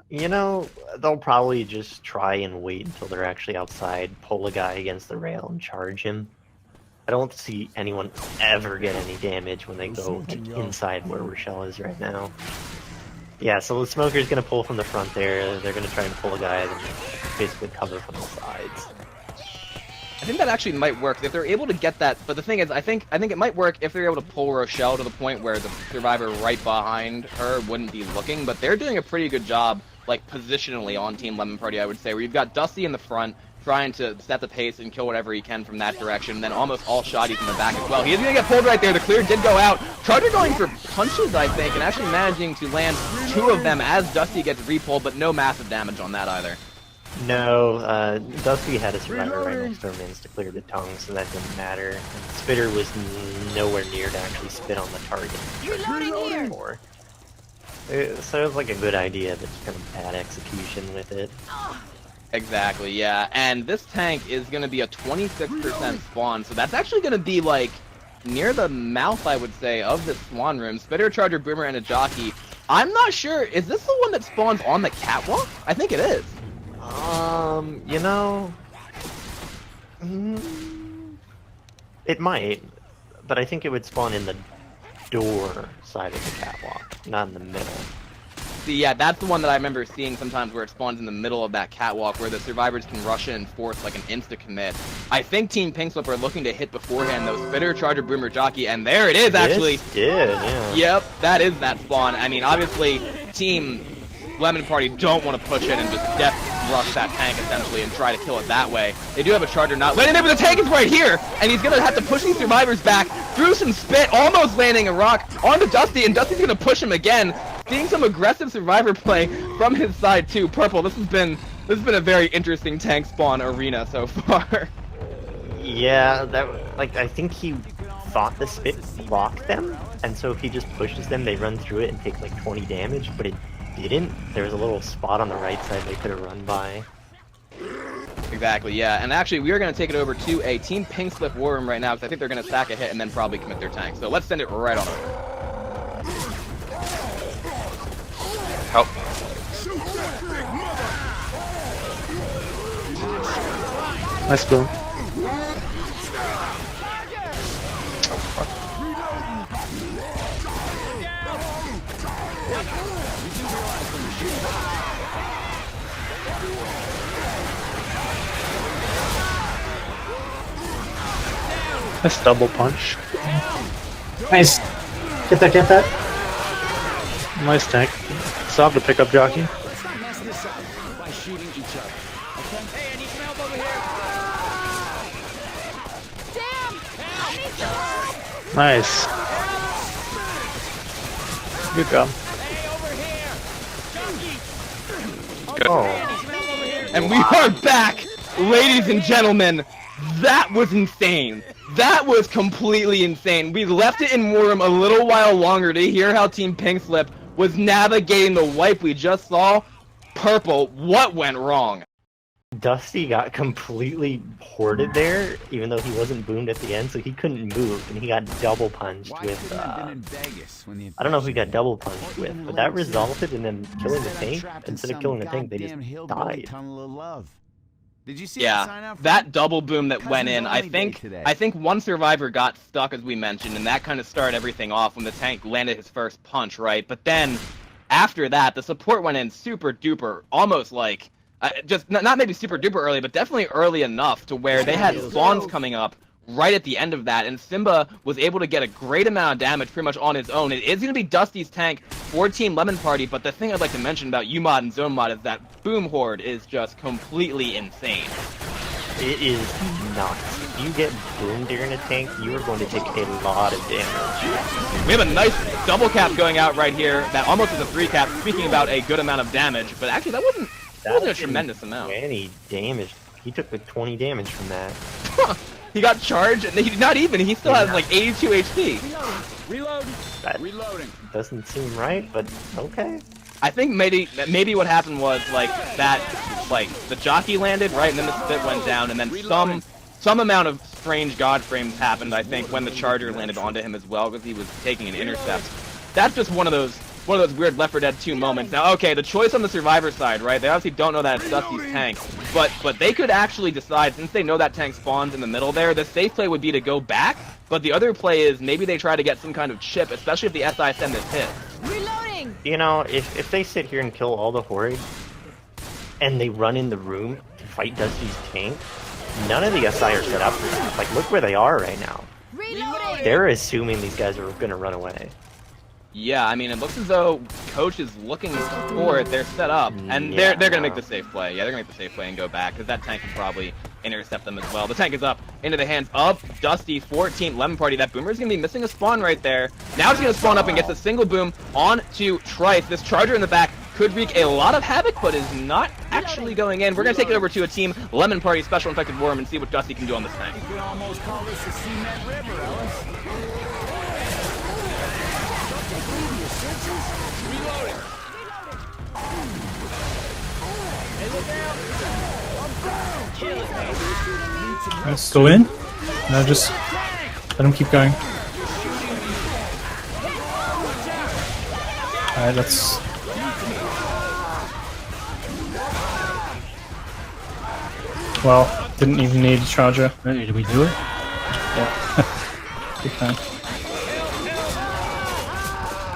You know, they'll probably just try and wait until they're actually outside, pull a guy against the rail, and charge him. I don't see anyone ever get any damage when they go inside where Rochelle is right now. Yeah, so the Smoker's going to pull from the front there. They're going to try and pull a guy and basically cover from the sides. I think that actually might work if they're able to get that. But the thing is, I think it might work if they're able to pull Rochelle to the point where the survivor right behind her wouldn't be looking. But they're doing a pretty good job, like positionally on Team Lemon Party, I would say, where you've got Dusty in the front trying to set the pace and kill whatever he can from that direction, and then almost all shotties in the back as well. He is going to get pulled right there. The clear did go out. Charger going for punches, I think, and actually managing to land 2 of them as Dusty gets re-pulled, but no massive damage on that either. No, Dusty had a survivor right next to him to clear the tongue, so that didn't matter. And Spitter was nowhere near to actually spit on the target. Before. So it was like a good idea, but just kind of bad execution with it. Exactly, yeah. And this tank is going to be a 26% spawn, so that's actually going to be, like, near the mouth, I would say, of the spawn room. Spitter, Charger, Boomer, and a Jockey. I'm not sure. Is this the one that spawns on the catwalk? I think it is. You know... It might, but I think it would spawn in the door side of the catwalk, not in the middle. See, yeah, that's the one that I remember seeing sometimes where it spawns in the middle of that catwalk where the survivors can rush in and force like an insta-commit. I think Team Pink Slip are looking to hit beforehand though. Spitter, Charger, Boomer, Jockey, and there it is actually. Yeah. Yep, that is that spawn. I mean, obviously, Team Lemon Party don't want to push in and just death rush that tank essentially and try to kill it that way. They do have a Charger not landing there, but the tank is right here, and he's gonna have to push these survivors back through some spit, almost landing a rock onto Dusty, and Dusty's gonna push him again. Seeing some aggressive survivor play from his side too. Purple, this has been a very interesting tank spawn arena so far. Yeah, I think he thought the spit blocked them, and so if he just pushes them, they run through it and take like 20 damage, but it didn't. There was a little spot on the right side they could have run by. Exactly, yeah. And actually, we are going to take it over to a Team Pink Slip war room right now, because I think they're going to stack a hit and then probably commit their tank. So let's send it right on over. Help. Nice boom. Nice double punch. Nice. Get that, get that. Nice tank. Still have to pick up Jockey. Let's not mess this up by shooting each other. Okay? Hey, I need some help over here. Damn! I need some. Nice. Good job. Hey, over here. Jockey. Good. Oh, Need some help over here. And we are back, ladies and gentlemen. That was insane. That was completely insane. We left it in War Room a little while longer to hear how Team Pink Slip was navigating the wipe we just saw. Purple, what went wrong? Dusty got completely hoarded there, even though he wasn't boomed at the end, so he couldn't move, and he got double punched with, I don't know who he got double punched with, but that resulted in them killing the tank. Instead of killing the tank, they just died. Did you see Yeah, that double boom that went in, I think one survivor got stuck, as we mentioned, and that kind of started everything off when the tank landed his first punch, right? But then, after that, the support went in super duper, almost like, just, not maybe super duper early, but definitely early enough to where they had spawns coming up right at the end of that, and Simba was able to get a great amount of damage pretty much on his own. It is going to be Dusty's tank for Team Lemon Party, but the thing I'd like to mention about UMod and Zone Mod is that Boom Horde is just completely insane. It is nuts. If you get boomed during a tank, you are going to take a lot of damage. We have a nice double cap going out right here that almost is a 3 cap, speaking about a good amount of damage, but actually that wasn't a tremendous amount. Any damage. He took like 20 damage from that. He got charged, and he still has like 82 HP. Reload. That Reloading. doesn't seem right, but okay. I think maybe what happened was like the jockey landed right, and then the spit went down, and then some amount of strange god frames happened. I think when the charger landed onto him as well because he was taking an intercept. That's just one of those weird Left 4 Dead 2 moments. Now, okay, the choice on the survivor side, right? They obviously don't know that it's Dusty's tank, but they could actually decide, since they know that tank spawns in the middle there, the safe play would be to go back, but the other play is maybe they try to get some kind of chip, especially if the SI send this hit. Reloading! You know, if they sit here and kill all the Horde, and they run in the room to fight Dusty's tank, none of the SI are set up for that. Like, look where they are right now. Reloading! They're assuming these guys are gonna run away. Yeah, I mean, it looks as though Coach is looking for it. They're set up, and they're gonna make the safe play. Yeah, they're gonna make the safe play and go back, because that tank can probably intercept them as well. The tank is up into the hands of Dusty for Team Lemon Party. That Boomer's gonna be missing a spawn right there. Now it's gonna spawn up and gets a single boom onto Trice. This Charger in the back could wreak a lot of havoc, but is not actually going in. We're gonna take it over to a Team Lemon Party Special Infected Worm and see what Dusty can do on this tank. You could almost call this the Cement River, Ellis. Reloading. Hey, look out. Kill it, baby. Let's go in. No, just let him keep going. Alright, let's... Well, didn't even need a charger. Did we do it? Yeah. Good time.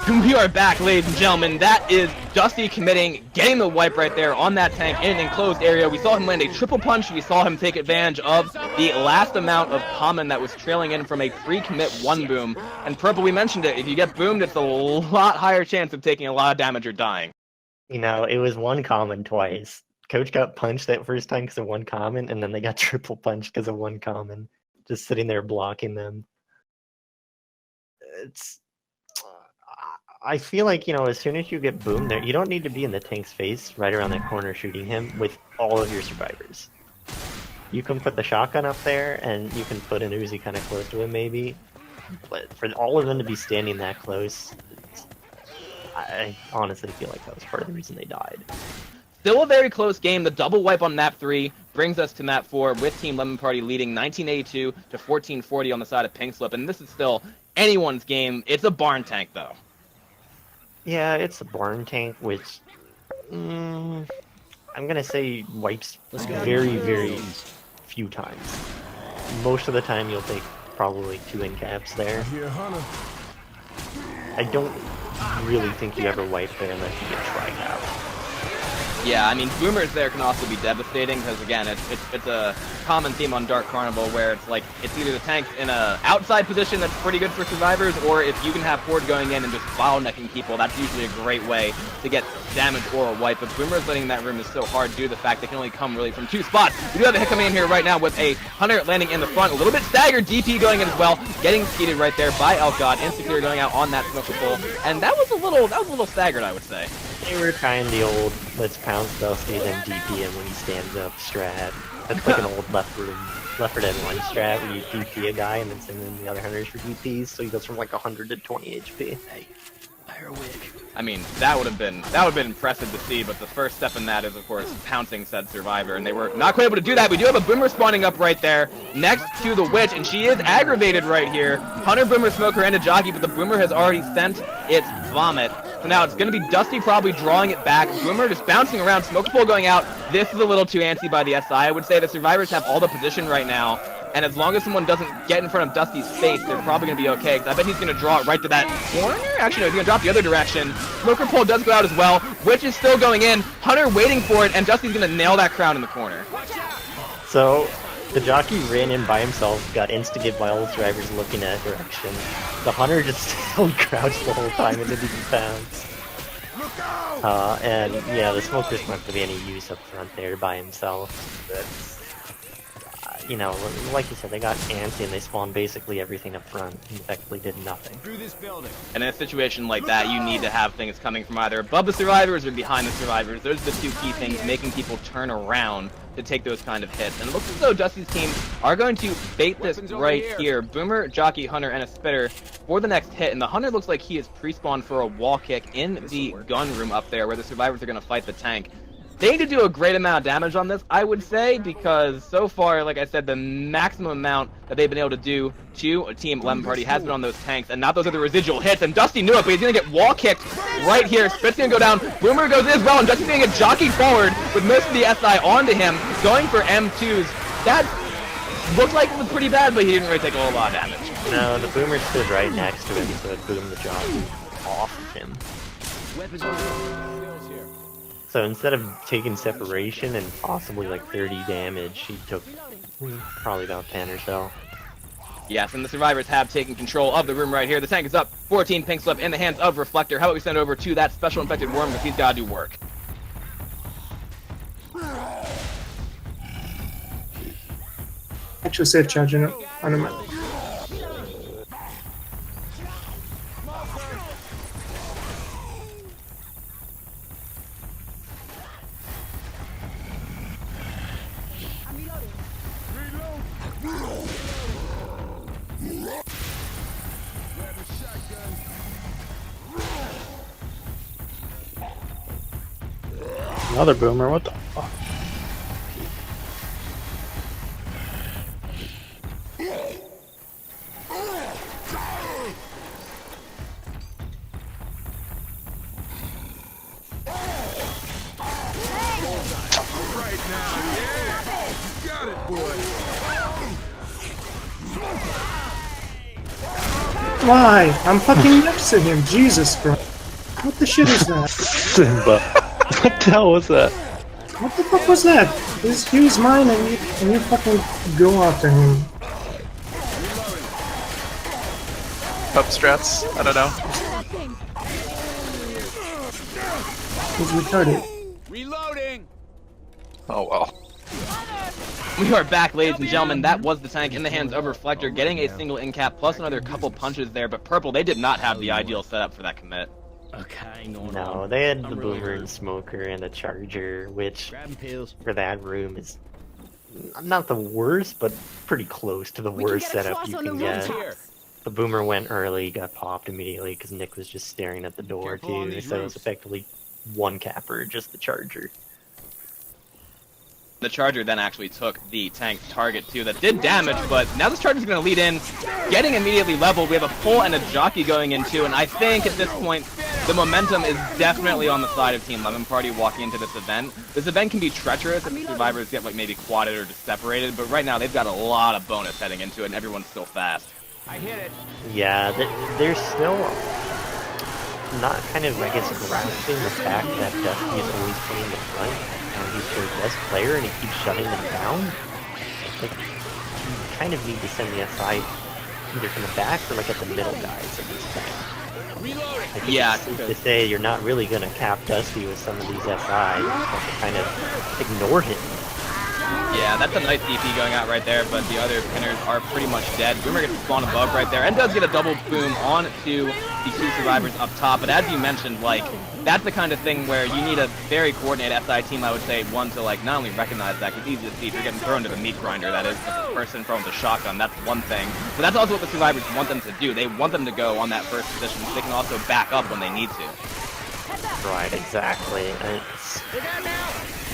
We are back, ladies and gentlemen. That is Dusty committing, getting the wipe right there on that tank in an enclosed area. We saw him land a triple punch. We saw him take advantage of the last amount of common that was trailing in from a pre-commit one boom. And Purple, we mentioned it, if you get boomed, it's a lot higher chance of taking a lot of damage or dying. You know, it was one common twice. Coach got punched that first time because of one common, and then they got triple punched because of one common. Just sitting there blocking them. It's... I feel like, you know, as soon as you get boomed there, you don't need to be in the tank's face right around that corner shooting him with all of your survivors. You can put the shotgun up there, and you can put an Uzi kind of close to him, maybe. But for all of them to be standing that close, I honestly feel like that was part of the reason they died. Still a very close game. The double wipe on map 3 brings us to map 4 with Team Lemon Party leading 1982 to 1440 on the side of Pink Slip. And this is still anyone's game. It's a barn tank, though. Yeah, it's a barn tank, which I'm gonna say wipes very, very few times. Most of the time, you'll take probably 2 end caps there. I don't really think you ever wipe there unless you get tri-cap. Yeah, I mean, boomers there can also be devastating because, again, it's a common theme on Dark Carnival where it's like it's either the tank's in a outside position that's pretty good for survivors, or if you can have Horde going in and just bottlenecking people, that's usually a great way to get damage or a wipe. But boomers letting in that room is so hard due to the fact they can only come really from 2 spots. We do have a hit coming in here right now with a Hunter landing in the front, a little bit staggered, DP going in as well, getting skeeted right there by Elgod, Insecure going out on that smoke pull, and that was a little staggered, I would say. They were trying the old let's pounce Dusty then DP him when he stands up strat. That's like an old Left 4 Dead 1 strat where you DP a guy and then send in the other hunters for DPs, so he goes from like 100 to 20 HP. Hey, fire wig. I mean, that would have been impressive to see, but the first step in that is, of course, pouncing said survivor, and they were not quite able to do that. We do have a boomer spawning up right there next to the witch, and she is aggravated right here. Hunter, boomer, smoker, and a jockey, but the boomer has already sent its vomit. So now it's going to be Dusty probably drawing it back. Boomer just bouncing around, smoke pole going out. This is a little too antsy by the SI. I would say the survivors have all the position right now, and as long as someone doesn't get in front of Dusty's face, they're probably going to be okay, because I bet he's going to draw it right to that corner. Actually, no, he's going to drop the other direction. Smoker pole does go out as well. Witch is still going in. Hunter waiting for it, and Dusty's going to nail that crown in the corner. So, the jockey ran in by himself, got instigated by all the survivors looking at that direction. The hunter just held crouched the whole time and didn't even bounce. And yeah, the smoker's not going to be any use up front there by himself. But, you know, like you said, they got antsy and they spawned basically everything up front and effectively did nothing. Through this building. And in a situation like that, you need to have things coming from either above the survivors or behind the survivors. Those are the 2 key things, making people turn around to take those kind of hits. And it looks as though Dusty's team are going to bait this right here. Boomer, Jockey, Hunter, and a Spitter for the next hit. And the Hunter looks like he is pre-spawned for a wall kick in the gun room up there where the survivors are going to fight the tank. They need to do a great amount of damage on this, I would say, because so far, like I said, the maximum amount that they've been able to do to a Team Lemon Party has been on those tanks, and not those are the residual hits. And Dusty knew it, but he's going to get wall kicked right here. Spit's going to go down. Boomer goes in as well, and Dusty's going to get jockeyed forward with most of the SI onto him, going for M2s. That looked like it was pretty bad, but he didn't really take a whole lot of damage. No, the boomer stood right next to him, so it boomed the jockey off of him. Weapons on skills here. So instead of taking separation and possibly like 30 damage, he took probably about 10 or so. Yes, and the survivors have taken control of the room right here. The tank is up. 14 pink slip in the hands of Reflector. How about we send it over to that special infected worm, because he's got to do work. Actually safe charging it on him. Another boomer, what the fuck? Why? I'm fucking next to him, Jesus Christ. What the shit is that? Simba. What the hell was that? What the fuck was that? He was mine and you fucking go after him. Pup strats? I don't know. He's retarded. Reloading. Oh well. We are back, ladies and gentlemen. That was the tank in the hands of Reflector, getting a single in cap plus another couple punches there. But Purple, they did not have the ideal setup for that commit. Okay, No, they had the Boomer and Smoker and the Charger, which Grabbing pills. for that room is not the worst, but pretty close to the We can worst get setup across you on the can roof get. here. The Boomer went early, got popped immediately because Nick was just staring at the door Careful on too, these so it was roofs. effectively one capper, just the Charger. The Charger then actually took the tank target too. That did damage, but now this Charger's going to lead in, getting immediately leveled. We have a pull and a jockey going in too, and I think at this point the momentum is definitely on the side of Team Lemon Party walking into this event. This event can be treacherous if the survivors get like maybe quadded or just separated, but right now they've got a lot of bonus heading into it, and everyone's still fast. I hit it. Yeah, they're still not kind of, I guess, grasping the fact that Dusty is always playing the front, and he's their best player, and he keeps shutting them down. Like, you kind of need to send the SI either from the back or like at the middle guys at this time. Reloading. I think Yeah, it's safe to say you're not really going to cap Dusty with some of these SIs. You have to kind of ignore him. Yeah, that's a nice DP going out right there, but the other pinners are pretty much dead. Boomer gets spawned above right there, and does get a double boom on to the two survivors up top. But as you mentioned, like, that's the kind of thing where you need a very coordinated SI team, I would say, one to, like, not only recognize that, because it's easy to see if you're getting thrown to the meat grinder, that is, the person thrown with a shotgun, that's one thing. But that's also what the survivors want them to do. They want them to go on that first position, so they can also back up when they need to. Right, exactly. And it's,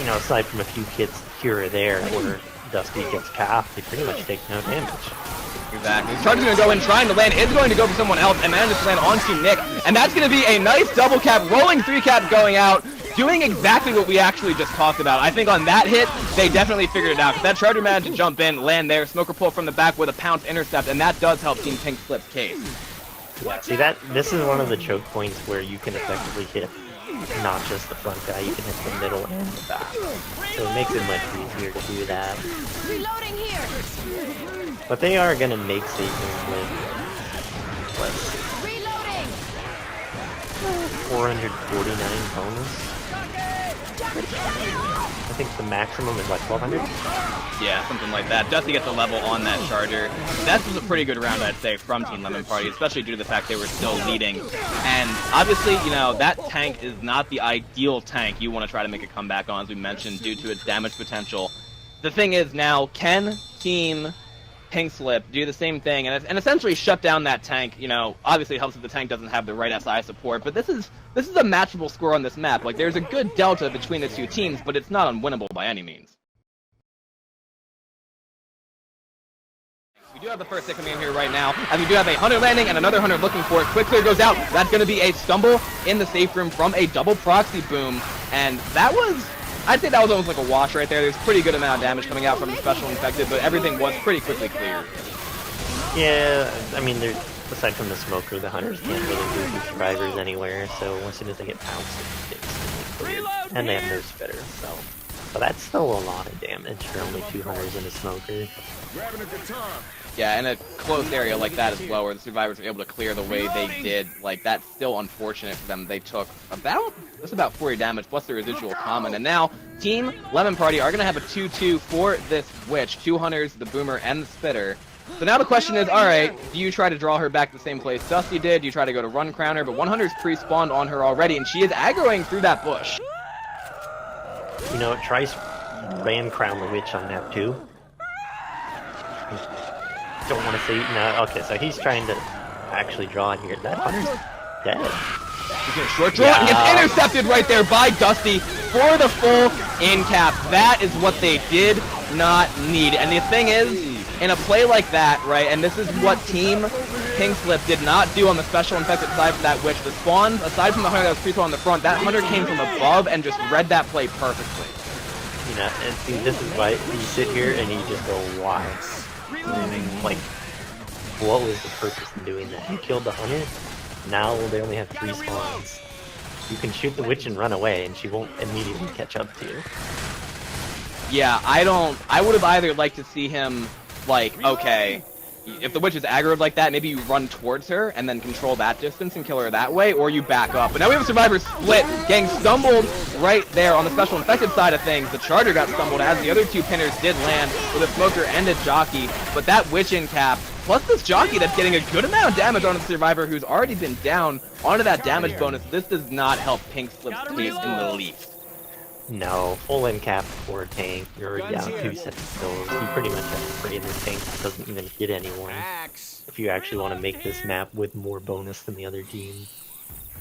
you know, aside from a few kids here or there where Dusty gets capped, they pretty much take no damage. Exactly. Charger's going to go in, trying to land, is going to go for someone else, and manages to land onto Nick. And that's going to be a nice double cap, rolling 3 cap going out, doing exactly what we actually just talked about. I think on that hit, they definitely figured it out. Because that Charger managed to jump in, land there, Smoker pull from the back with a pounce intercept, and that does help Team Pink Slip's case. Yeah, see, this is one of the choke points where you can effectively hit not just the front guy, you can hit the middle and the back. So it makes it much easier to do that. Reloading here. But they are going to make saving with, what, Reloading. 449 bonus? I think the maximum is like 1200? Yeah, something like that. Dusty gets a level on that Charger. That was a pretty good round, I'd say, from Team Lemon Party, especially due to the fact they were still leading. And obviously, you know, that tank is not the ideal tank you want to try to make a comeback on, as we mentioned, due to its damage potential. The thing is now, can Team Pink Slip do the same thing and essentially shut down that tank? You know, obviously it helps if the tank doesn't have the right SI support, but this is a matchable score on this map. Like, there's a good delta between the two teams, but it's not unwinnable by any means. We do have the first hit coming in here right now, and we do have a Hunter landing and another Hunter looking for it. Quick clear goes out. That's going to be a stumble in the safe room from a double proxy boom, and that was, I'd say that was almost like a wash right there. There's a pretty good amount of damage coming out from the special infected, but everything was pretty quickly cleared. Yeah, I mean, there's, aside from the Smoker, the Hunters can't really move the survivors anywhere, so as soon as they get pounced, it's cleared. And they have no spitter, so. But that's still a lot of damage for only 2 Hunters and a Smoker. Grabbing a guitar. Yeah, in a close area like that as well, where the survivors were able to clear the way they did, like, that's still unfortunate for them. They took about 40 damage plus the residual common, and now Team Lemon Party are going to have a 2-2 for this Witch. 2 Hunters, the Boomer, and the Spitter. So now the question is, alright, do you try to draw her back to the same place Dusty did? Do you try to go to run crown her? But 100's pre-spawned on her already, and she is aggroing through that bush. You know, try ran crown the Witch on map 2. Don't want to say no. Okay, so he's trying to actually draw in here. That Hunter's dead. He's gonna short draw and gets intercepted right there by Dusty for the full in cap. That is what they did not need. And the thing is, in a play like that, right, and this is what Team Pink Slip did not do on the special infected side for that Witch. The spawns, aside from the Hunter that was pre-spawned on the front, that Hunter came from above and just read that play perfectly. You know, and see, this is why you sit here and you just go, why? Like, what was the purpose in doing that? You killed the Hunter, now they only have 3 spawns. You can shoot the witch and run away, and she won't immediately catch up to you. Yeah, I would have either liked to see him, like, okay, if the witch is aggroed like that, maybe you run towards her and then control that distance and kill her that way, or you back up. But now we have a survivor split, getting stumbled right there on the special infected side of things. The charger got stumbled as the other two pinners did land with a smoker and a jockey, but that witch in cap, plus this jockey that's getting a good amount of damage on the survivor who's already been down onto that damage bonus. This does not help Pink Slip's case in the least. No, full end cap for a tank. You're already down 2 sets kills. You pretty much have to pray the tank doesn't even hit anyone. If you actually want to make this map with more bonus than the other team.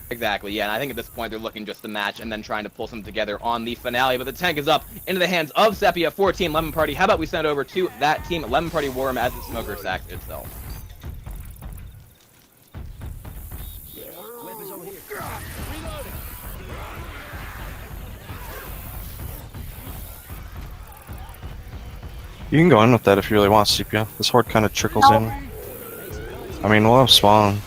Exactly, yeah, and I think at this point they're looking just to match and then trying to pull something together on the finale, but the tank is up into the hands of Sepia for Team Lemon Party. How about we send over to that Team Lemon Party Worm as the smoker sacks itself. You can go in with that if you really want, Sepia. This horde kind of trickles in. I mean, we'll have spawn.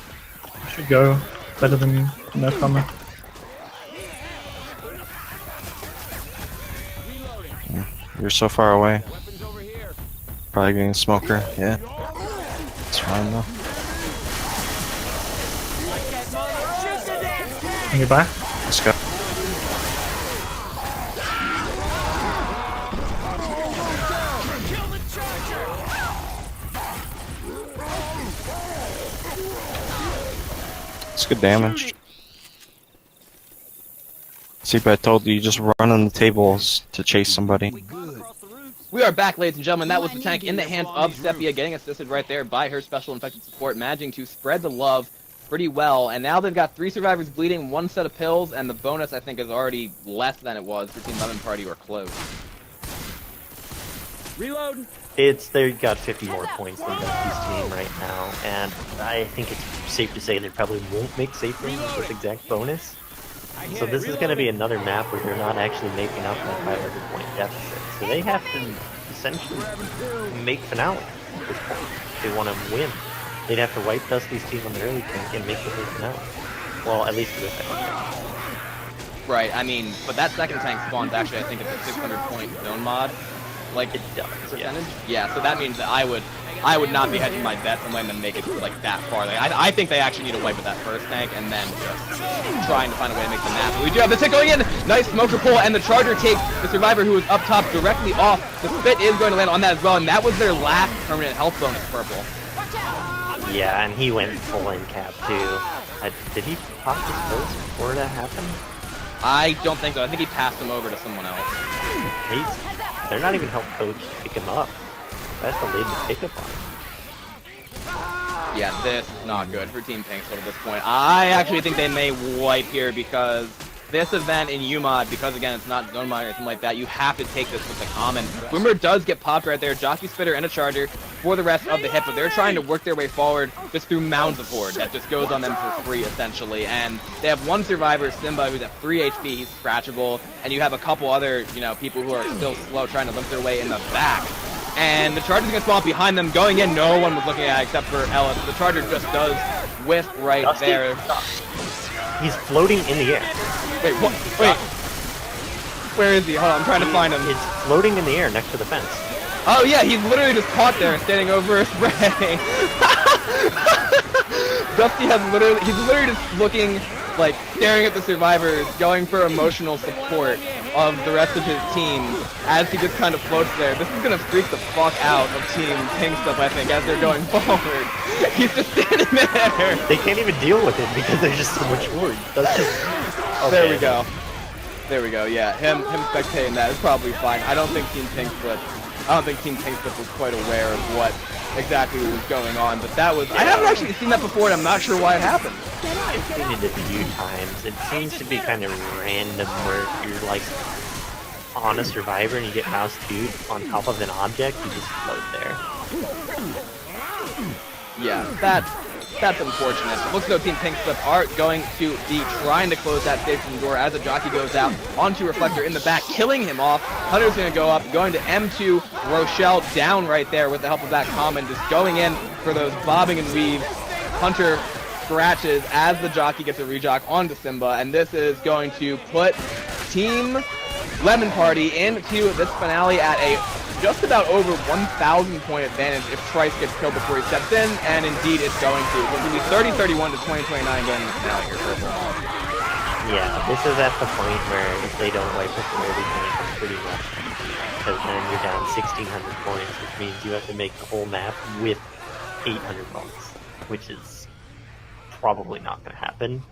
Should go. Better than no comment. You're so far away. Probably getting a smoker. Yeah. It's fine though. Can you back? Let's go. It's good damage. See, but I told you just run on the tables to chase somebody. We are back, ladies and gentlemen. That was the tank in the hands of Sepia, getting assisted right there by her special infected support, managing to spread the love pretty well. And now they've got 3 survivors bleeding, 1 set of pills, and the bonus, I think, is already less than it was for Team Lemon Party or close. Reload. They've got 50 more points than Dusty's team right now, and I think it's safe to say they probably won't make safe rooms with this exact bonus. So this is going to be another map where they're not actually making up that 500 point deficit. So they have to essentially make finale at this point if they want to win. They'd have to wipe Dusty's team on the early tank and make the big finale. Well, at least for the second tank. Right, I mean, but that second tank spawns actually, I think, it's a 600 point zone mod. Like, It does, percentage? Yeah, so that means that I would not be hedging my bets and letting them make it like that far. Like, I think they actually need to wipe with that first tank and then just trying to find a way to make the map. But we do have the tick going in. Nice smoker pull, and the charger takes the survivor who was up top directly off. The spit is going to land on that as well, and that was their last permanent health bonus, Purple. Yeah, and he went full end cap too. Did he pop his pills before that happened? I don't think so. I think he passed him over to someone else. They're not even help coach to pick him up. That's the lead to pick up on. Yeah, this is not good for Team Pinkfoot at this point. I actually think they may wipe here because this event in UMOD, because again it's not zone mod or anything like that, you have to take this with the common. Boomer does get popped right there, jockey, spitter, and a charger for the rest of the hit, but they're trying to work their way forward just through mounds of horde that just goes on them for free essentially. And they have 1 survivor, Simba, who's at 3 HP, he's scratchable, and you have a couple other, people who are still slow trying to limp their way in the back. And the charger's gonna spawn behind them, going in, no one was looking at it except for Ellis. The charger just does whiff right Dusty there. He's floating in the air. Wait, what? Wait. Where is he? Hold on, I'm trying to find him. It's floating in the air next to the fence. Oh yeah, he's literally just caught there, standing over a spray. Dusty he's literally just looking, like, staring at the survivors, going for emotional support of the rest of his team as he just kind of floats there. This is gonna freak the fuck out of Team Pink Stuff, I think, as they're going forward. He's just standing there. They can't even deal with it because there's just so much horde. That's just... Okay. There we go. There we go, yeah. Him spectating that is probably fine. I don't think Team Pink Slip was quite aware of what exactly was going on, but that was... I haven't actually seen that before, and I'm not sure why it happened. I've seen it a few times. It seems to be kind of random where if you're, like, on a survivor and you get mouse 2 on top of an object, you just float there. Yeah, that's unfortunate. It looks as though Team Pink Slip are going to be trying to close that station door as the jockey goes out onto Reflector in the back, killing him off. Hunter's going to go up, going to M2. Rochelle down right there with the help of that common, just going in for those bobbing and weaves. Hunter scratches as the jockey gets a rejock onto Simba, and this is going to put Team Lemon Party into this finale at a just about over 1,000 point advantage if Trice gets killed before he steps in, and indeed it's going to. It's going to be 30-31 to 20-29 going into the finale here, Purple. Yeah, this is at the point where if they don't wipe with the early tank, it's pretty rough. Because then you're down 1,600 points, which means you have to make the whole map with 800 points, which is probably not going to happen.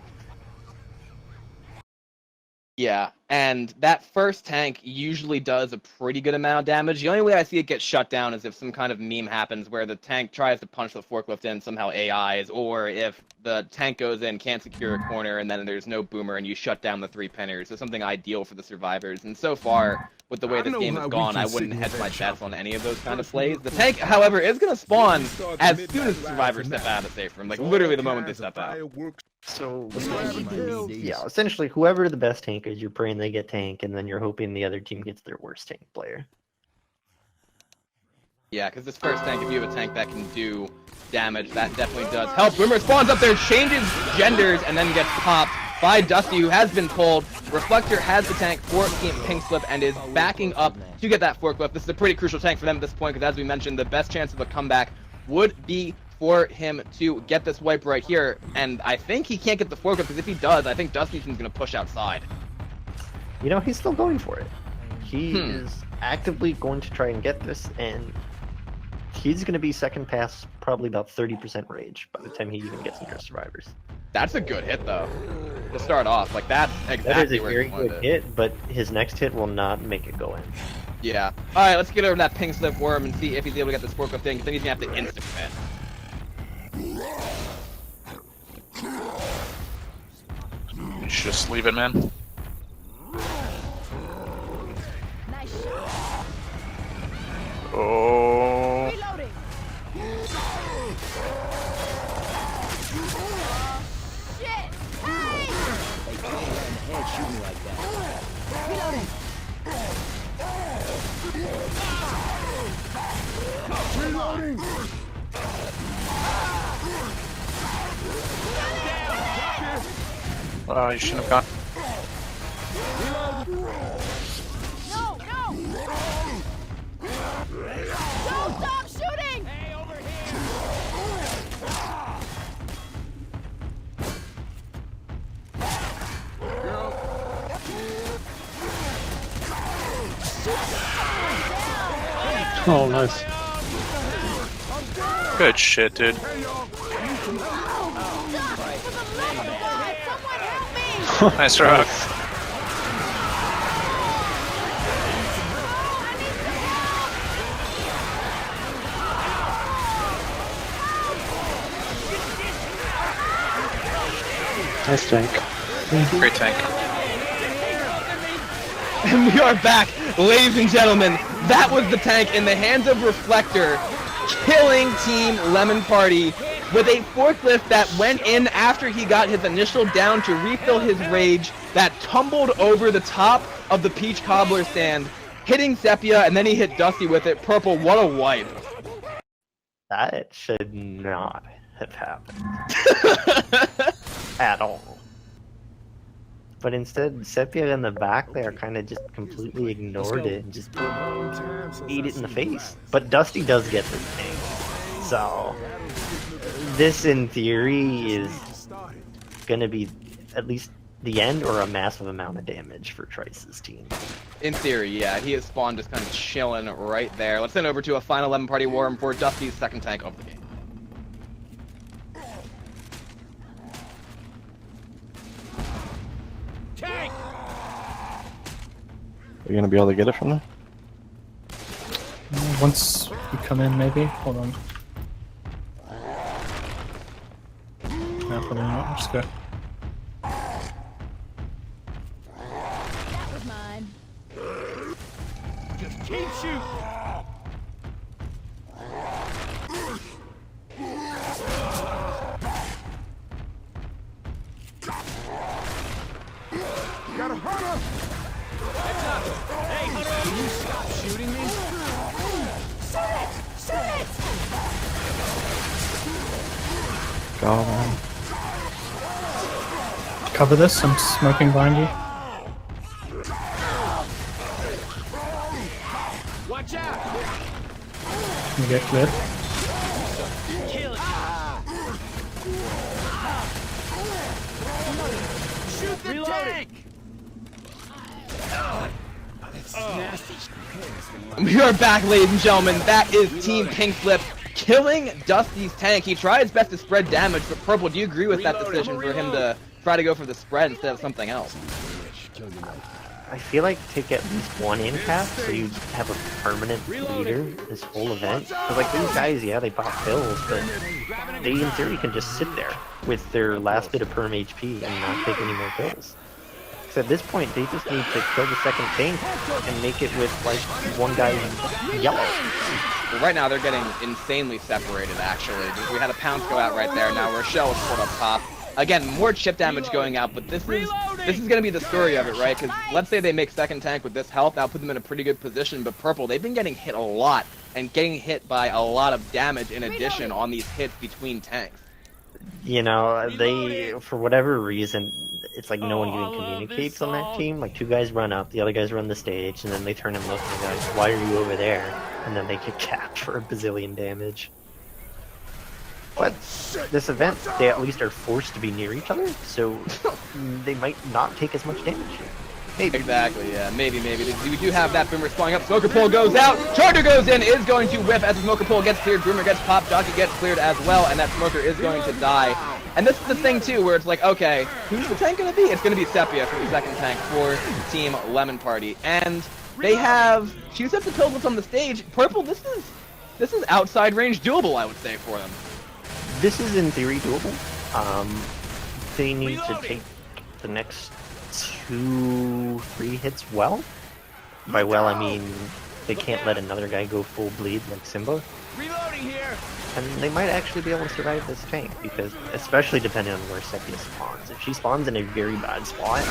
Yeah, and that first tank usually does a pretty good amount of damage. The only way I see it get shut down is if some kind of meme happens where the tank tries to punch the forklift in, somehow AIs, or if the tank goes in, can't secure a corner, and then there's no boomer and you shut down the 3 pinners. So something ideal for the survivors. And so far, with the way this game has gone, I wouldn't hedge my bets on any of those kind of plays. The tank, however, is going to spawn as soon as the survivors step out of the safe room. Like, literally the moment they step out. So, yeah, essentially, whoever the best tank is, you're praying they get tank, and then you're hoping the other team gets their worst tank player. Yeah, because this first tank, if you have a tank that can do damage, that definitely does help. Boomer spawns up there, changes genders, and then gets popped by Dusty, who has been pulled. Reflector has the tank for Team Pink Slip and is backing up to get that forklift. This is a pretty crucial tank for them at this point, because as we mentioned, the best chance of a comeback would be for him to get this wipe right here, and I think he can't get the forklift, because if he does, I think Dusty's going to push outside. You know, he's still going for it. He is actively going to try and get this, and he's going to be second pass probably about 30% rage by the time he even gets into survivors. That's a good hit, though, to start off. Like, that's exactly that is a where very he wanted good it. hit, but his next hit will not make it go in. Yeah. Alright, let's get over that Pink Slip worm and see if he's able to get this forklift thing, because then he's going to have to instant commit. You should just leave it, man. Nice shot. Oh. Reloading. Shit. Hey! Hey, don't land the head shooting like that. Reloading. Oh, you shouldn't have gone. No, no. Don't stop shooting. Hey, over Oh, nice. Good shit, dude. Nice rock. Nice tank. Great tank. And we are back, ladies and gentlemen. That was the tank in the hands of Reflector, killing Team Lemon Party with a forklift that went in after he got his initial down to refill his rage, that tumbled over the top of the Peach Cobbler stand, hitting Sepia, and then he hit Dusty with it. Purple, what a wipe. That should not have happened. At all. But instead, Sepia in the back there kind of just completely ignored it and just ate it in the face. But Dusty does get this thing. So, this in theory is going to be at least the end or a massive amount of damage for Trice's team. In theory, yeah, he is spawned just kind of chilling right there. Let's send over to a final Lemon Party War for Dusty's second tank of the game. Tank! Are you gonna be able to get it from there? Once you come in, maybe. Hold on. Yeah, probably not. Just go. That was mine. Just keep shooting! Got a hunter! Heads up! Hey, Hunter! Can you stop shooting me? Shoot it! Shoot it! Go, man. Cover this, I'm smoking behind you. Watch out! You get cleared. Shoot the tank! We are back, ladies and gentlemen. That is Team Pink Slip killing Dusty's tank. He tried his best to spread damage, but Purple, do you agree with that decision for him to try to go for the spread instead of something else? I feel like take at least one in cap so you have a permanent leader this whole event. Because like these guys, yeah, they pop pills, but they in theory can just sit there with their last bit of perm HP and not take any more pills. So at this point, they just need to kill the second tank and make it with like one guy in yellow. Well, right now they're getting insanely separated, actually. We had a pounce go out right there. Now Rochelle is pulled up top. Again, more chip damage going out, but this is going to be the story of it, right? Because let's say they make second tank with this health, that'll put them in a pretty good position, but Purple, they've been getting hit a lot, and getting hit by a lot of damage in addition on these hits between tanks. You know, they, for whatever reason, it's like no one even communicates on that team. Like two guys run up, the other guys run the stage, and then they turn and look and go, why are you over there? And then they get capped for a bazillion damage. But this event, they at least are forced to be near each other, so they might not take as much damage. Maybe. Exactly, yeah, maybe. We do have that Boomer spawning up. Smoker Pole goes out. Charger goes in, is going to whip as the Smoker Pole gets cleared. Boomer gets popped. Jockey gets cleared as well, and that Smoker is going to die. And this is the thing, too, where it's like, okay, who's the tank going to be? It's going to be Sepia for the second tank for Team Lemon Party. And they have... She sets the pills what's on the stage. Purple, this is outside range doable, I would say, for them. This is in theory doable. They need to take the next 2-3 hits well. By well, I mean they can't let another guy go full bleed like Simba. Reloading here! And they might actually be able to survive this tank, because, especially depending on where Sepia spawns. If she spawns in a very bad spot,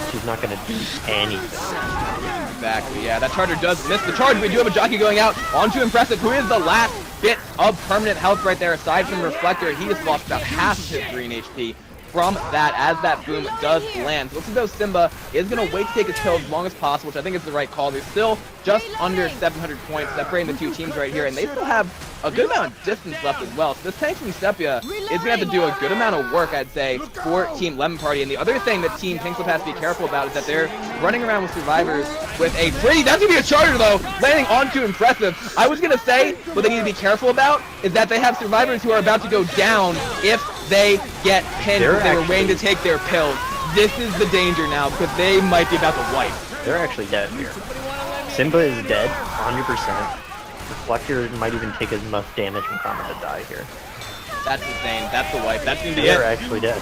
she's not going to do anything. Exactly, yeah, that Charger does miss the charge. We do have a Jockey going out onto Impressive, who is the last bit of permanent health right there. Aside from Reflector, he has lost about half of his green HP from that as that boom does land. So looks as though Simba is going to wait to take his kill as long as possible, which I think is the right call. They're still just under 700 points separating the two teams right here, and they still have a good amount of distance left as well. So this tank from Sepia is going to have to do a good amount of work, I'd say, for Team Lemon Party. And the other thing that Team Pink Slip has to be careful about is that they're running around with survivors with a pretty... That's going to be a Charger, though, landing onto Impressive. I was going to say what they need to be careful about is that they have survivors who are about to go down if they get pinned because they were waiting to take their pills. This is the danger now, because they might be about to wipe. They're actually dead here. Simba is dead, 100%. Reflector might even take as much damage from Common to die here. That's insane. That's the wipe. That's going to be They're it. actually dead.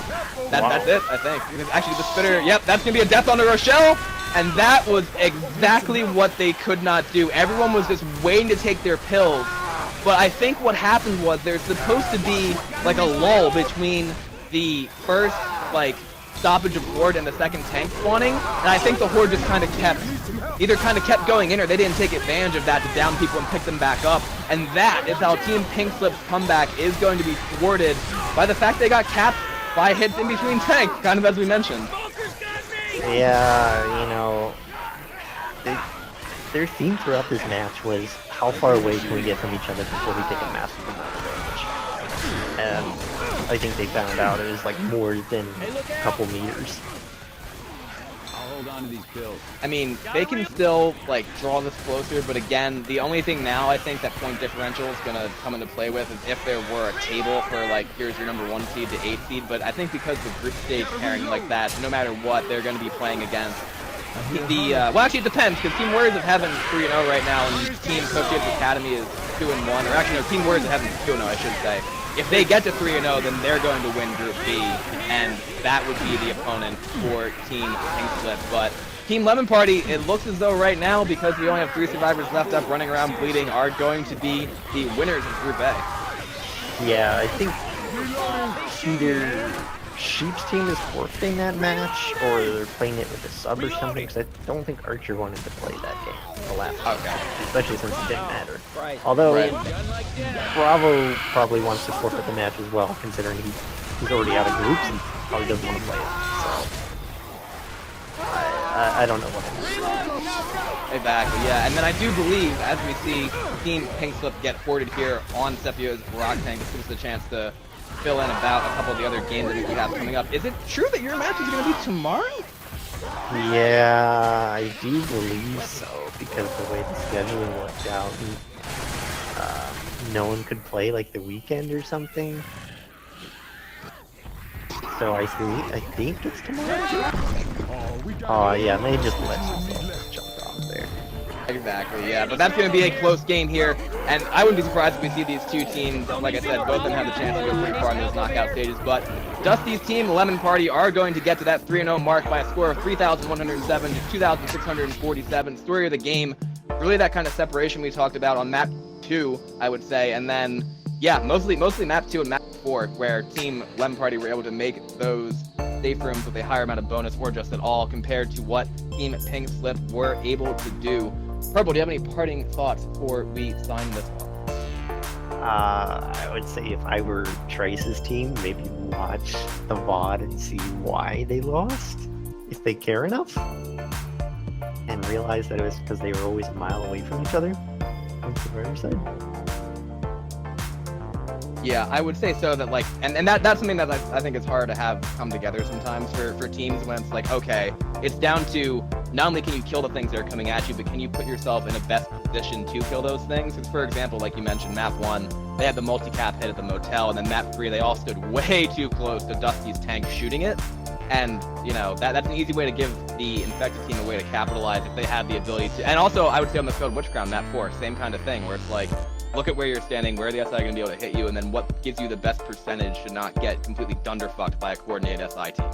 That's it, I think. Actually, the spitter, yep, that's going to be a death on the Rochelle. And that was exactly what they could not do. Everyone was just waiting to take their pills. But I think what happened was there's supposed to be like a lull between the first, like, stoppage of Horde and the second tank spawning, and I think the Horde just kind of kept going in, or they didn't take advantage of that to down people and pick them back up, and that is how Team Pink Slip's comeback is going to be thwarted by the fact they got capped by hits in between tanks, kind of as we mentioned. Yeah, you know, their theme throughout this match was how far away can we get from each other before we take a massive amount of damage, and I think they found out it was like more than a couple meters. I'll hold on to these pills. I mean, they can still, like, draw this closer, but again, the only thing now I think that point differential is going to come into play with is if there were a table for, like, here's your number 1 seed to 8 seed, but I think because the group stage pairing like that, no matter what, they're going to be playing against well, actually, it depends, because Team Warriors of Heaven is 3-0 right now, and Team Coach Gibbs Academy is 2-1, or actually, no, Team Warriors of Heaven is 2-0, I should say. If they get to 3-0, then they're going to win Group B, and that would be the opponent for Team Pink Slip. But Team Lemon Party, it looks as though right now, because we only have 3 survivors left up running around bleeding, are going to be the winners of Group A. Yeah, I think either Sheep's team is forfeiting that match, or they're playing it with a sub or something, because I don't think Archer wanted to play that game the last time, especially since it didn't matter. Although, Bravo probably wants to forfeit the match as well, considering he he's already out of groups and probably doesn't want to play it. So I don't know what it is. Exactly, yeah. And then I do believe, as we see Team Pink Slip get hoarded here on Sepio's Rock Tank, this gives us a chance to fill in about a couple of the other games that we have coming up. Is it true that your match is going to be tomorrow? Yeah, I do believe so, because the way the scheduling worked out, no one could play like the weekend or something. So I think it's tomorrow. Oh yeah, they just let themselves jump off there. Exactly, yeah. But that's going to be a close game here, and I wouldn't be surprised if we see these two teams. Like I said, both of them have the chance to go pretty far in those knockout stages. But Dusty's team, Lemon Party, are going to get to that 3-0 mark by a score of 3,107 to 2,647. Story of the game, really that kind of separation we talked about on map 2, I would say, and then yeah, mostly map 2 and map 4, where Team Lemon Party were able to make those safe rooms with a higher amount of bonus or just at all compared to what Team Pink Slip were able to do. Purple, do you have any parting thoughts before we sign this one? I would say if I were Trace's team, maybe watch the VOD and see why they lost, if they care enough, and realize that it was because they were always a mile away from each other on the survivor side. Yeah, I would say so. That like, and that's something that I think it's hard to have come together sometimes for teams when it's like, okay, it's down to not only can you kill the things that are coming at you, but can you put yourself in a best position to kill those things? Because for example, like you mentioned, map 1, they had the multi-cap hit at the motel, and then map 3, they all stood way too close to Dusty's tank shooting it. And, you know, that's an easy way to give the infected team a way to capitalize if they have the ability to. And also, I would say on the field Witchground, map 4, same kind of thing, where it's like, look at where you're standing, where the SI are going to be able to hit you, and then what gives you the best percentage to not get completely dunderfucked by a coordinated SI team.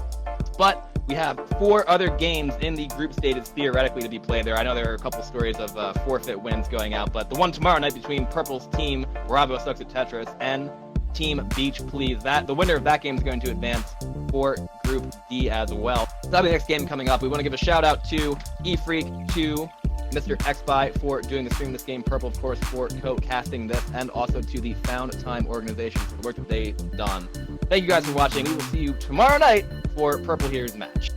But we have 4 other games in the group stages theoretically to be played there. I know there are a couple stories of forfeit wins going out, but the one tomorrow night between Purple's team, Bravo Sucks at Tetris, and Team Beach Please, the winner of that game is going to advance for Group D as well. So that'll be the next game coming up. We want to give a shout out to eFreak, to Mr. xBye for doing the stream of this game, Purple, of course, for co-casting this, and also to the Found Time organization for the work that they've done. Thank you guys for watching. We will see you tomorrow night for Purple Here's Match.